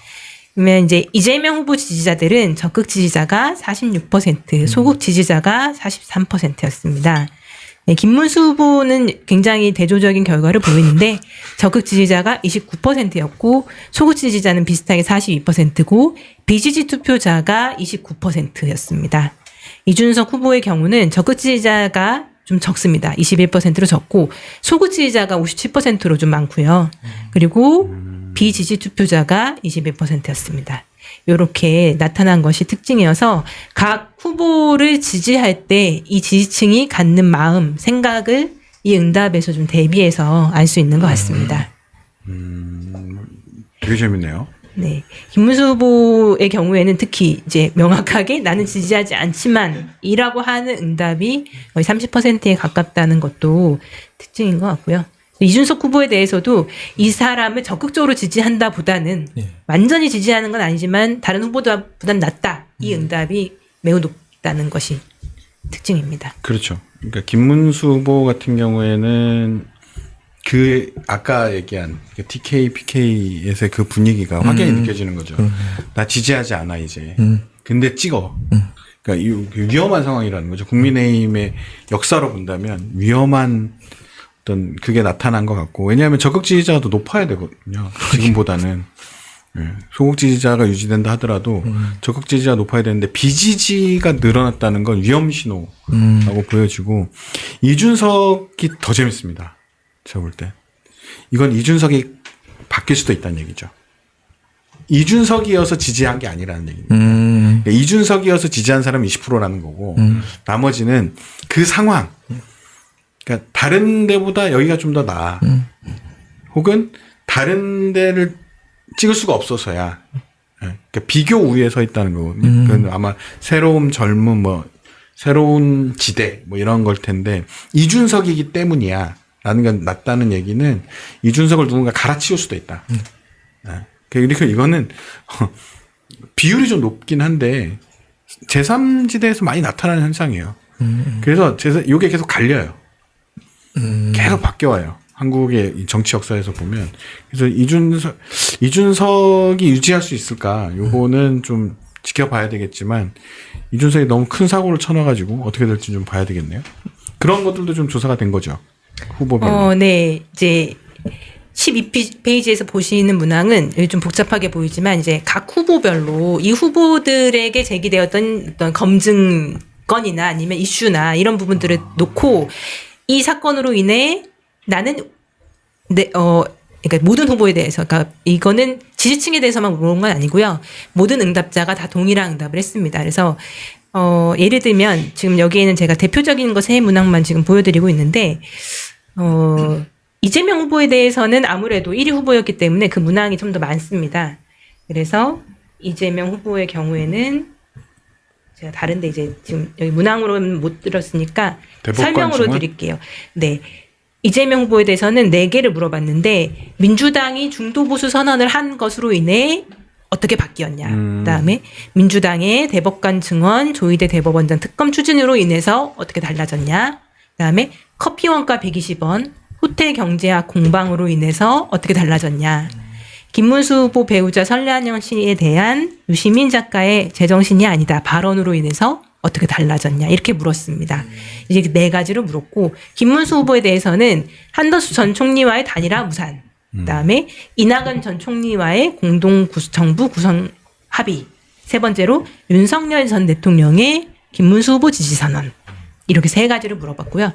S5: 그러면 이제 이재명 후보 지지자들은 적극 지지자가 46%, 소극 지지자가 43%였습니다. 네, 김문수 후보는 굉장히 대조적인 결과를 보이는데 적극 지지자가 29%였고 소극 지지자는 비슷하게 42%고 비지지 투표자가 29%였습니다. 이준석 후보의 경우는 적극 지지자가 좀 적습니다. 21%로 적고 소극 지지자가 57%로 좀 많고요. 그리고 비지지 투표자가 21%였습니다. 이렇게 나타난 것이 특징이어서 각 후보를 지지할 때 이 지지층이 갖는 마음, 생각을 이 응답에서 좀 대비해서 알 수 있는 것 같습니다.
S1: 되게 재밌네요.
S5: 네. 김문수 후보의 경우에는 특히 이제 명확하게 나는 지지하지 않지만 이라고 하는 응답이 거의 30%에 가깝다는 것도 특징인 것 같고요. 이준석 후보에 대해서도 이 사람을 적극적으로 지지한다 보다는 완전히 지지하는 건 아니지만 다른 후보보다는 낫다. 이 응답이 매우 높다는 것이 특징입니다.
S1: 그렇죠. 그러니까 김문수 후보 같은 경우에는 그 아까 얘기한 TK, PK에서의 그 분위기가 확연히 느껴지는 거죠. 나 지지하지 않아 이제. 근데 찍어. 그러니까 위험한 상황이라는 거죠. 국민의힘의 역사로 본다면 위험한 어떤 그게 나타난 것 같고 왜냐하면 적극 지지자가 더 높아야 되거든요. 지금보다는. 네. 소극 지지자가 유지된다 하더라도 적극 지지자가 높아야 되는데 비지지가 늘어났다는 건 위험 신호라고 보여지고 이준석이 더 재밌습니다. 제가 볼 때. 이건 이준석이 바뀔 수도 있다는 얘기죠. 이준석이어서 지지한 게 아니라는 얘기입니다. 그러니까 이준석이어서 지지한 사람은 20%라는 거고 나머지는 그 상황 그러니까 다른 데보다 여기가 좀 더 나아. 혹은 다른 데를 찍을 수가 없어서야. 그러니까 비교 우위에 서 있다는 거거든요. 그건 아마 새로운 젊음, 뭐, 새로운 지대, 뭐 이런 걸 텐데, 이준석이기 때문이야. 라는 건 낫다는 얘기는 이준석을 누군가 갈아치울 수도 있다. 그러니까 이거는 비율이 좀 높긴 한데, 제3지대에서 많이 나타나는 현상이에요. 그래서 이게 계속 갈려요. 계속 바뀌어와요. 한국의 정치 역사에서 보면. 그래서 이준석이 유지할 수 있을까? 요거는 좀 지켜봐야 되겠지만, 이준석이 너무 큰 사고를 쳐놔가지고 어떻게 될지 좀 봐야 되겠네요. 그런 것들도 좀 조사가 된 거죠. 후보별로.
S5: 네. 이제 12페이지에서 보시는 문항은 좀 복잡하게 보이지만 이제 각 후보별로 이 후보들에게 제기되었던 어떤 검증 건이나 아니면 이슈나 이런 부분들을 놓고 이 사건으로 인해 나는 그러니까 모든 후보에 대해서, 그러니까 이거는 지지층에 대해서만 물어본 건 아니고요. 모든 응답자가 다 동일한 응답을 했습니다. 그래서 예를 들면 지금 여기에는 제가 대표적인 것 세 문항만 지금 보여드리고 있는데 이재명 후보에 대해서는 아무래도 1위 후보였기 때문에 그 문항이 좀 더 많습니다. 그래서 이재명 후보의 경우에는 제가 다른데 이제 지금 여기 문항으로는 못 들었으니까 설명으로 드릴게요. 네. 이재명 후보에 대해서는 4개를 물어봤는데 민주당이 중도보수 선언을 한 것으로 인해 어떻게 바뀌었냐. 그다음에 민주당의 대법관 증언, 조희대 대법원장 특검 추진으로 인해서 어떻게 달라졌냐. 그다음에 커피 원가 120원, 호텔 경제학 공방으로 인해서 어떻게 달라졌냐. 김문수 후보 배우자 설란영 씨에 대한 유시민 작가의 제정신이 아니다 발언으로 인해서 어떻게 달라졌냐 이렇게 물었습니다. 이제 4가지로 물었고 김문수 후보에 대해서는 한덕수 전 총리와의 단일화 무산, 그다음에 이낙연 전 총리와의 공동 정부 구성 합의, 3번째로 윤석열 전 대통령의 김문수 후보 지지 선언 이렇게 3가지를 물어봤고요.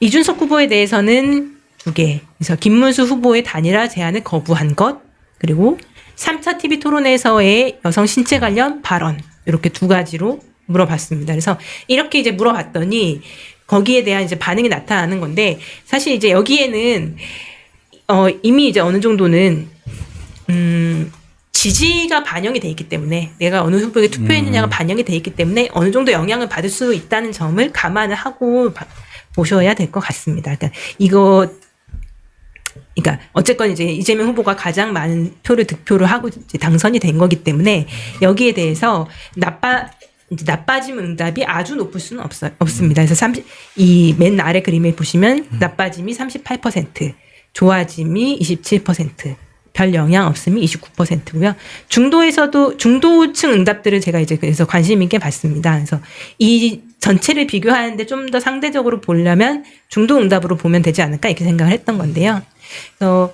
S5: 이준석 후보에 대해서는 2개, 그래서 김문수 후보의 단일화 제안을 거부한 것, 그리고 3차 TV 토론에서의 여성 신체 관련 발언 이렇게 2가지로 물어봤습니다. 그래서 이렇게 이제 물어봤더니 거기에 대한 이제 반응이 나타나는 건데 사실 이제 여기에는 이미 이제 어느 정도는 지지가 반영이 돼 있기 때문에 내가 어느 후보에게 투표했느냐가 반영이 돼 있기 때문에 어느 정도 영향을 받을 수 있다는 점을 감안을 하고 보셔야 될 것 같습니다. 그러니까 어쨌건 이제 이재명 후보가 가장 많은 표를 득표를 하고 이제 당선이 된 거기 때문에 여기에 대해서 나빠짐 응답이 아주 높을 수는 없습니다. 그래서 이 맨 아래 그림에 보시면 나빠짐이 38%, 좋아짐이 27%, 별 영향 없음이 29%고요. 중도층 응답들을 제가 이제 그래서 관심 있게 봤습니다. 그래서 이 전체를 비교하는데 좀 더 상대적으로 보려면 중도 응답으로 보면 되지 않을까 이렇게 생각을 했던 건데요. 그래서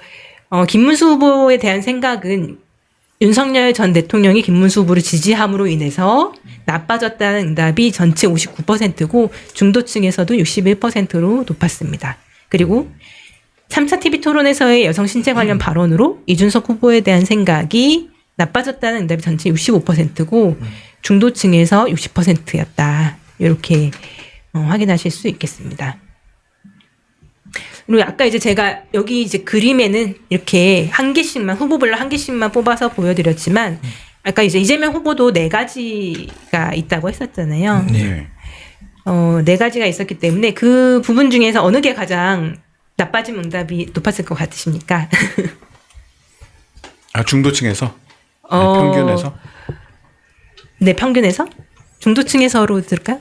S5: 김문수 후보에 대한 생각은 윤석열 전 대통령이 김문수 후보를 지지함으로 인해서 나빠졌다는 응답이 전체 59%고 중도층에서도 61%로 높았습니다. 그리고 3차 TV 토론에서의 여성 신체 관련 발언으로 이준석 후보에 대한 생각이 나빠졌다는 응답이 전체 65%고 중도층에서 60%였다. 이렇게 확인하실 수 있겠습니다. 그리고 아까 이제 제가 여기 이제 그림에는 이렇게 한 개씩만 후보별로 한 개씩만 뽑아서 보여드렸지만 아까 이제 이재명 후보도 4가지가 있다고 했었잖아요.
S1: 네.
S5: 4가지가 있었기 때문에 그 부분 중에서 어느 게 가장 나빠짐 응답이 높았을 것 같으십니까?
S1: 중도층에서? 평균에서?
S5: 네, 평균에서? 중도층에서로 들을까요?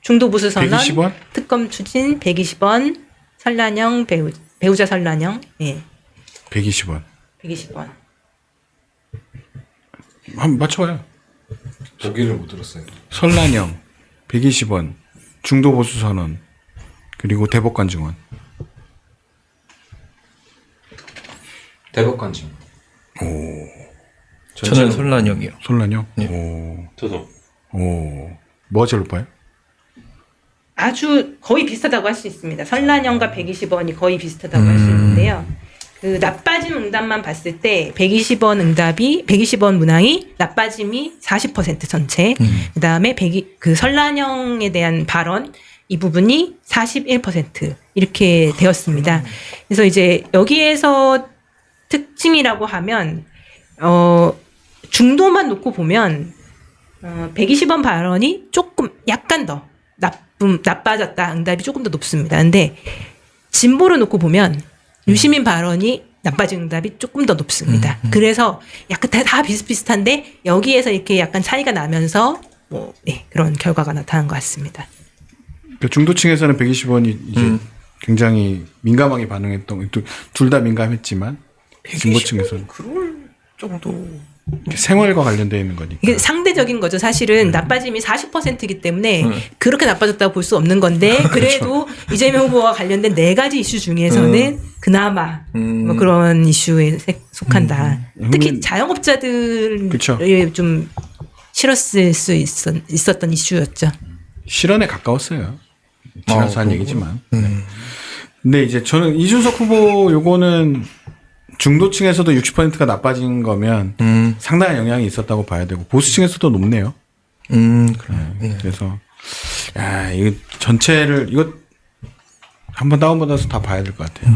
S5: 중도 보수 선언,
S1: 120원?
S5: 특검 추진 120원, 설란영 배우자 설란영, 예.
S1: 120원.
S5: 120원.
S1: 한번 맞춰봐요.
S2: 보기를 못 들었어요.
S1: 설란영 120원, 중도보수 선언, 그리고 대법관 증언.
S2: 대법관 증언.
S3: 저는 설란영이요.
S1: 설란영?
S3: 네.
S4: 저도.
S1: 뭐가 제일 높아요?
S5: 아주 거의 비슷하다고 할 수 있습니다. 설란영과 120원이 거의 비슷하다고 할 수 있는데요. 그 나빠짐 응답만 봤을 때 120원 문항이 나빠짐이 40% 전체, 그다음에 그 설란영에 대한 발언 이 부분이 41% 이렇게 되었습니다. 그래서 이제 여기에서 특징이라고 하면 중도만 놓고 보면 120원 발언이 조금 약간 더 나빠졌다 응답이 조금 더 높습니다. 근데 진보를 놓고 보면 유시민 발언이 나빠진 응답이 조금 더 높습니다. 그래서 약간 다 비슷비슷한데 여기에서 이렇게 약간 차이가 나면서 그런 결과가 나타난 것 같습니다.
S1: 그러니까 중도층에서는 120원이 이제 굉장히 민감하게 반응했던, 둘 다 민감했지만 진보층에서는
S3: 그럴 정도
S1: 생활과 관련되어 있는 거니까.
S5: 이게 상대적인 거죠. 사실은 나빠짐이 40%이기 때문에 그렇게 나빠졌다고 볼 수 없는 건데 그래도 이재명 후보와 관련된 4가지 이슈 중에서는 그나마 뭐 그런 이슈에 속한다. 특히 자영업자들이
S1: 그쵸.
S5: 좀 싫었을 수 있었던 이슈였죠.
S1: 실언에 가까웠어요. 지나서 한 얘기지만. 근데 이제 저는 이준석 후보 요거는 중도층에서도 60%가 나빠진 거면 상당한 영향이 있었다고 봐야 되고 보수층에서도 높네요. 그래서 야 이거 전체를 이거 한번 다운받아서 다 봐야 될 것 같아요.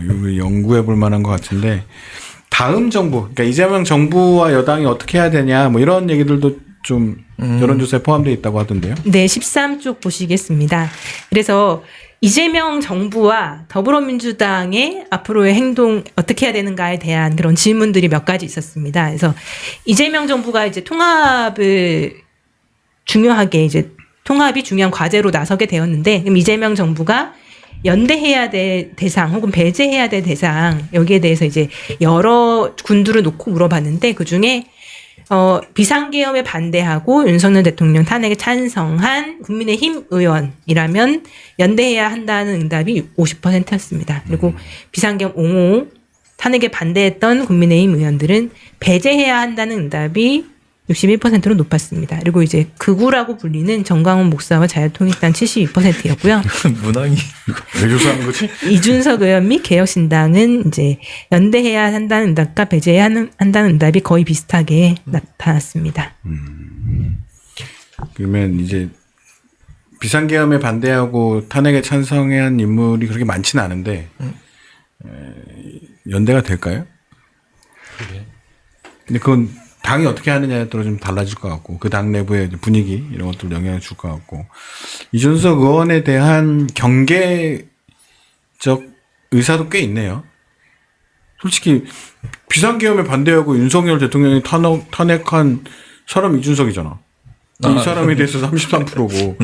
S1: 이거 연구해 볼 만한 것 같은데 다음 정부, 그러니까 이재명 정부와 여당이 어떻게 해야 되냐 뭐 이런 얘기들도 좀 여론조사에 포함되어 있다고 하던데요.
S5: 네, 13쪽 보시겠습니다. 그래서 이재명 정부와 더불어민주당의 앞으로의 행동 어떻게 해야 되는가에 대한 그런 질문들이 몇 가지 있었습니다. 그래서 이재명 정부가 이제 통합이 중요한 과제로 나서게 되었는데, 그럼 이재명 정부가 연대해야 될 대상 혹은 배제해야 될 대상 여기에 대해서 이제 여러 군두를 놓고 물어봤는데 그 중에 비상계엄에 반대하고 윤석열 대통령 탄핵에 찬성한 국민의힘 의원이라면 연대해야 한다는 응답이 50%였습니다. 그리고 비상계엄 옹호 탄핵에 반대했던 국민의힘 의원들은 배제해야 한다는 응답이 61%로 높았습니다. 그리고 이제 극우라고 불리는 정광훈 목사와 자유통일당 72%였고요.
S3: 문항이
S1: 왜 조사한 거지?
S5: 이준석 의원 및 개혁신당은 이제 연대해야 한다는 응답과 배제해야 한다는 응답이 거의 비슷하게 나타났습니다.
S1: 그러면 이제 비상계엄에 반대하고 탄핵에 찬성한 인물이 그렇게 많지는 않은데 연대가 될까요? 근데 그건 당이 어떻게 하느냐에 따라 좀 달라질 것 같고 그 당 내부의 분위기 이런 것들 영향을 줄 것 같고 이준석 의원에 대한 경계적 의사도 꽤 있네요. 솔직히 비상계엄에 반대하고 윤석열 대통령이 탄핵한 사람 이준석이잖아. 이 사람에 대해서 33%고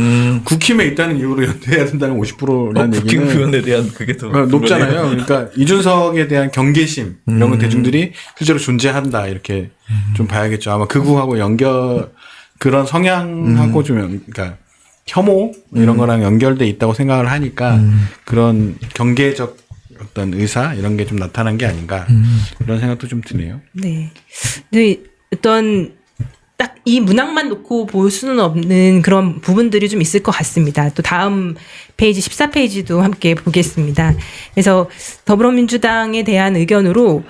S1: 국힘에 있다는 이유로 연대해야 된다는 50%라는
S3: 국힘
S1: 얘기는
S3: 의원에 대한 그게 더
S1: 높잖아요. 그러니까 이준석에 대한 경계심 이런 건 대중들이 실제로 존재한다 이렇게 좀 봐야겠죠. 아마 극우하고 그런 성향하고 좀 그러니까 혐오 이런 거랑 연결돼 있다고 생각을 하니까 그런 경계적 어떤 의사 이런 게 좀 나타난 게 아닌가 이런 생각도 좀 드네요.
S5: 네. 근데 어떤 딱 이 문항만 놓고 볼 수는 없는 그런 부분들이 좀 있을 것 같습니다. 또 다음 페이지 14페이지도 함께 보겠습니다. 그래서 더불어민주당에 대한 의견으로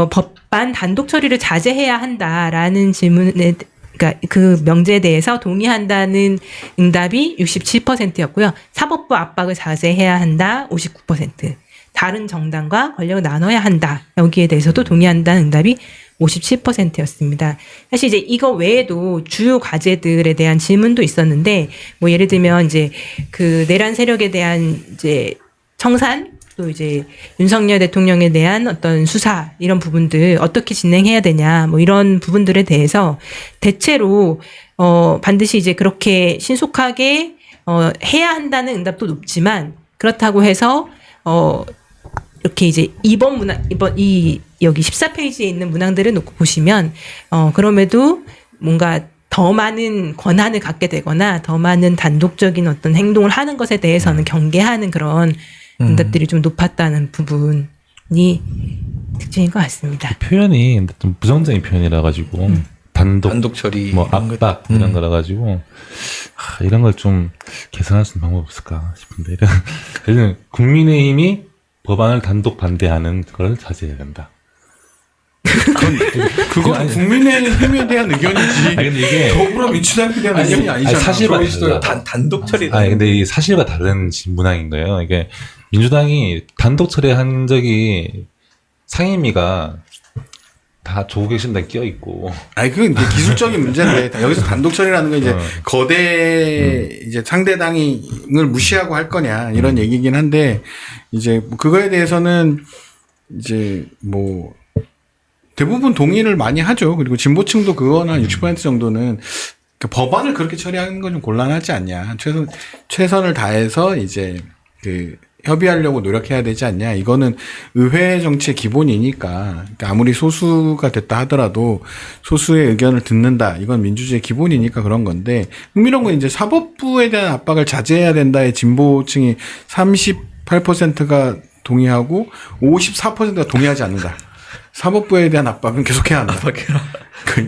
S5: 법안 단독 처리를 자제해야 한다라는 질문에 그러니까 그 명제에 대해서 동의한다는 응답이 67%였고요. 사법부 압박을 자제해야 한다 59%. 다른 정당과 권력을 나눠야 한다. 여기에 대해서도 동의한다는 응답이 57%였습니다. 사실 이제 이거 외에도 주요 과제들에 대한 질문도 있었는데, 뭐 예를 들면 이제 그 내란 세력에 대한 이제 청산, 또 이제 윤석열 대통령에 대한 어떤 수사 이런 부분들 어떻게 진행해야 되냐, 뭐 이런 부분들에 대해서 대체로 반드시 이제 그렇게 신속하게 해야 한다는 응답도 높지만 그렇다고 해서 이렇게 이제 이번 여기 14페이지에 있는 문항들을 놓고 보시면 그럼에도 뭔가 더 많은 권한을 갖게 되거나 더 많은 단독적인 어떤 행동을 하는 것에 대해서는 경계하는 그런 응답들이 좀 높았다는 부분이 특징인 것 같습니다.
S4: 표현이 좀 부정적인 표현이라 가지고 단독
S3: 처리
S4: 뭐 압박 이런 거라 가지고 이런 걸 좀 개선할 수 있는 방법 없을까 싶은데 예를 국민의힘이 법안을 단독 반대하는 걸 자제해야 된다.
S1: 그건 국민의힘에 대한 의견이지.
S4: 아니, 근데 이게
S1: 더불어민주당에 대한 의견이 아니잖아.
S4: 사실과
S3: 단독 처리.
S4: 근데 이 사실과 다른 문항인 거예요. 이게 민주당이 단독 처리한 적이 상임위가 다 조국혁신당에 끼어 있고.
S1: 아니 그건 이제 기술적인 문제인데 여기서 단독 처리라는 건 이제 거대 이제 상대당을 무시하고 할 거냐 이런 얘기긴 한데 이제 그거에 대해서는 이제 뭐 대부분 동의를 많이 하죠. 그리고 진보층도 그거나 60% 정도는 법안을 그렇게 처리하는 건 좀 곤란하지 않냐. 최선을 다해서 이제 그 협의하려고 노력해야 되지 않냐. 이거는 의회 정치의 기본이니까. 그러니까 아무리 소수가 됐다 하더라도 소수의 의견을 듣는다. 이건 민주주의의 기본이니까 그런 건데 흥미로운 건 이제 사법부에 대한 압박을 자제해야 된다의 진보층이 38%가 동의하고 54%가 동의하지 않는다. 사법부에 대한 압박은 계속해야 한다.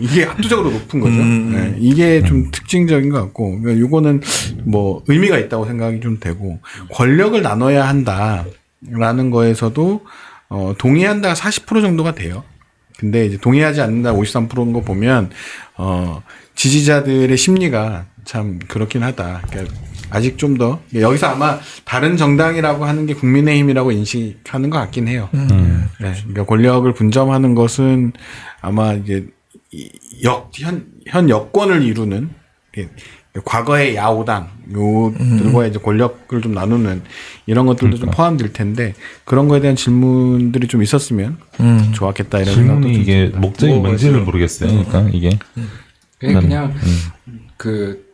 S1: 이게 압도적으로 높은 거죠. 네, 이게 좀 특징적인 것 같고, 이거는 뭐 의미가 있다고 생각이 좀 되고, 권력을 나눠야 한다라는 거에서도 동의한다가 40% 정도가 돼요. 근데 이제 동의하지 않는다 53%인 거 보면 지지자들의 심리가 참 그렇긴 하다. 그러니까 아직 좀 더 여기서 아마 다른 정당이라고 하는 게 국민의힘이라고 인식하는 것 같긴 해요. 네, 그러니까 권력을 분점하는 것은 아마 이제 현 여권을 이루는 과거의 야오당 요들과 이제 권력을 좀 나누는 이런 것들도 좀 포함될 텐데 그런 거에 대한 질문들이 좀 있었으면 좋았겠다 이런 생각도
S4: 질문이
S1: 좀
S4: 이게
S1: 듭니다.
S4: 목적이 뭔지를 모르겠어요. 그러니까 이게
S2: 그냥 그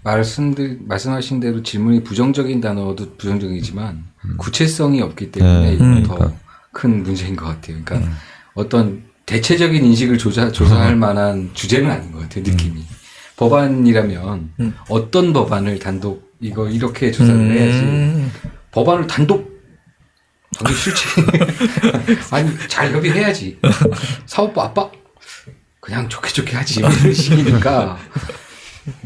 S2: 말씀하신 대로 질문이 부정적인 단어도 부정적이지만 구체성이 없기 때문에 이건 더 큰 문제인 것 같아요. 그러니까 어떤 대체적인 인식을 조사할 만한 주제는 아닌 것 같아요. 느낌이. 법안이라면 어떤 법안을 단독 이렇게 조사를 해야지. 법안을 단독 하기 싫지. 아니 잘 협의해야지. 사법부 압박 그냥 좋게 하지 이런 식이니까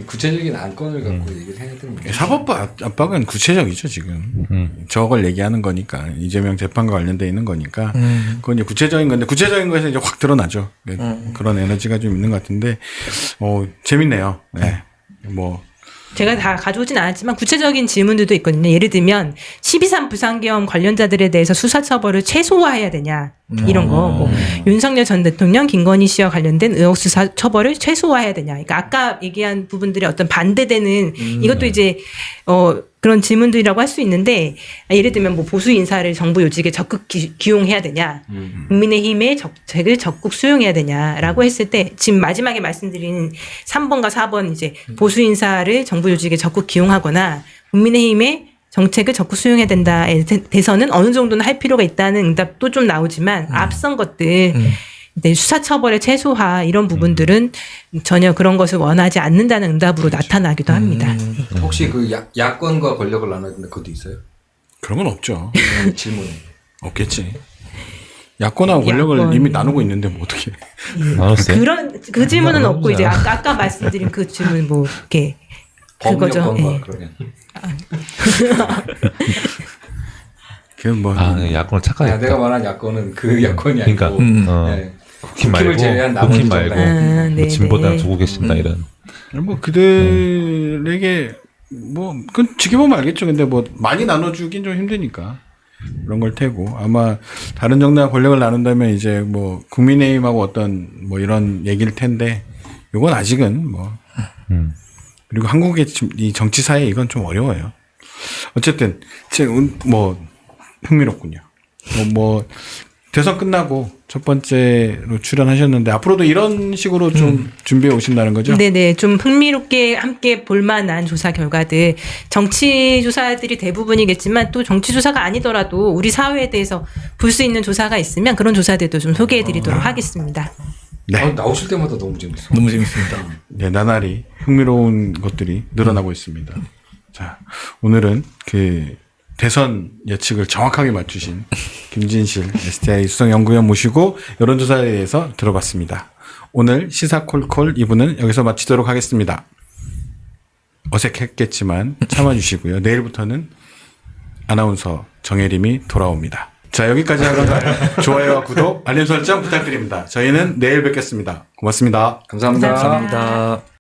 S2: 구체적인 안건을 갖고 얘기를 해야 됩니다.
S1: 사법부 압박은 구체적이죠 지금. 저걸 얘기하는 거니까 이재명 재판과 관련돼 있는 거니까 그건 이제 구체적인 건데 구체적인 거에서 이제 확 드러나죠. 그런 에너지가 좀 있는 것 같은데 재밌네요. 네. 뭐
S5: 제가 다 가져오진 않았지만 구체적인 질문들도 있거든요. 예를 들면 12.3 부산계엄 관련자들에 대해서 수사처벌을 최소화해야 되냐 이런 거. 뭐 윤석열 전 대통령, 김건희 씨와 관련된 의혹 수사 처벌을 최소화해야 되냐. 그러니까 아까 얘기한 부분들이 어떤 반대되는 이것도 이제 그런 질문들이라고 할 수 있는데 예를 들면 뭐 보수 인사를 정부 요직에 적극 기용해야 되냐, 국민의힘의 정책을 적극 수용해야 되냐라고 했을 때 지금 마지막에 말씀드린 3번과 4번 이제 보수 인사를 정부 요직에 적극 기용하거나 국민의힘의 정책을 적극 수용해야 된다에 대해서는 어느 정도는 할 필요가 있다는 응답도 좀 나오지만 앞선 것들 수사처벌의 최소화 이런 부분들은 전혀 그런 것을 원하지 않는다는 응답으로 나타나기도 합니다.
S2: 혹시 그 야권과 권력을 나눠야 된다 그것도 있어요?
S1: 그런 건 없죠.
S2: 질문에.
S1: 없겠지. 야권하고 권력을 이미 나누고 있는데 뭐 어떻게?
S4: 나눴어요?
S5: 그 질문은 없고 이제 아까 말씀드린 그 질문 뭐 이렇게 그거죠.
S2: 법력권과 그러면.
S4: 야권을 착각했다.
S2: 내가 말한 야권은 그 야권이 아니고.
S4: 그러니까
S2: 네.
S4: 국힘을
S2: 제외한 나머지
S4: 국힘 말고
S5: 네,
S4: 진보당
S5: 네.
S4: 두고 계신다 이런.
S1: 뭐 그들에게 뭐 그건 지켜보면 알겠죠. 근데 뭐 많이 나눠주긴 좀 힘드니까 그런 걸 테고 아마 다른 정당과 권력을 나눈다면 이제 뭐 국민의힘하고 어떤 뭐 이런 얘기일 텐데 이건 아직은 뭐 그리고 한국의 이 정치사에 이건 좀 어려워요. 어쨌든 뭐 흥미롭군요. 뭐 대선 끝나고 첫 번째로 출연하셨는데 앞으로도 이런 식으로 좀 준비해 오신다는 거죠?
S5: 네네. 좀 흥미롭게 함께 볼만한 조사 결과들. 정치 조사들이 대부분이겠지만 또 정치 조사가 아니더라도 우리 사회에 대해서 볼 수 있는 조사가 있으면 그런 조사들도 좀 소개해 드리도록 하겠습니다.
S1: 네.
S2: 나오실 때마다 너무 재밌어.
S3: 너무 재밌습니다.
S1: 네, 나날이 흥미로운 것들이 늘어나고 있습니다. 자, 오늘은 그 대선 예측을 정확하게 맞추신 김진실 STI 수석연구위원 모시고 여론조사에 대해서 들어봤습니다. 오늘 시사콜콜 2부는 여기서 마치도록 하겠습니다. 어색했겠지만 참아주시고요. 내일부터는 아나운서 정혜림이 돌아옵니다. 자, 여기까지 하다가 좋아요와 구독, 알림 설정 부탁드립니다. 저희는 내일 뵙겠습니다. 고맙습니다.
S2: 감사합니다.
S5: 감사합니다.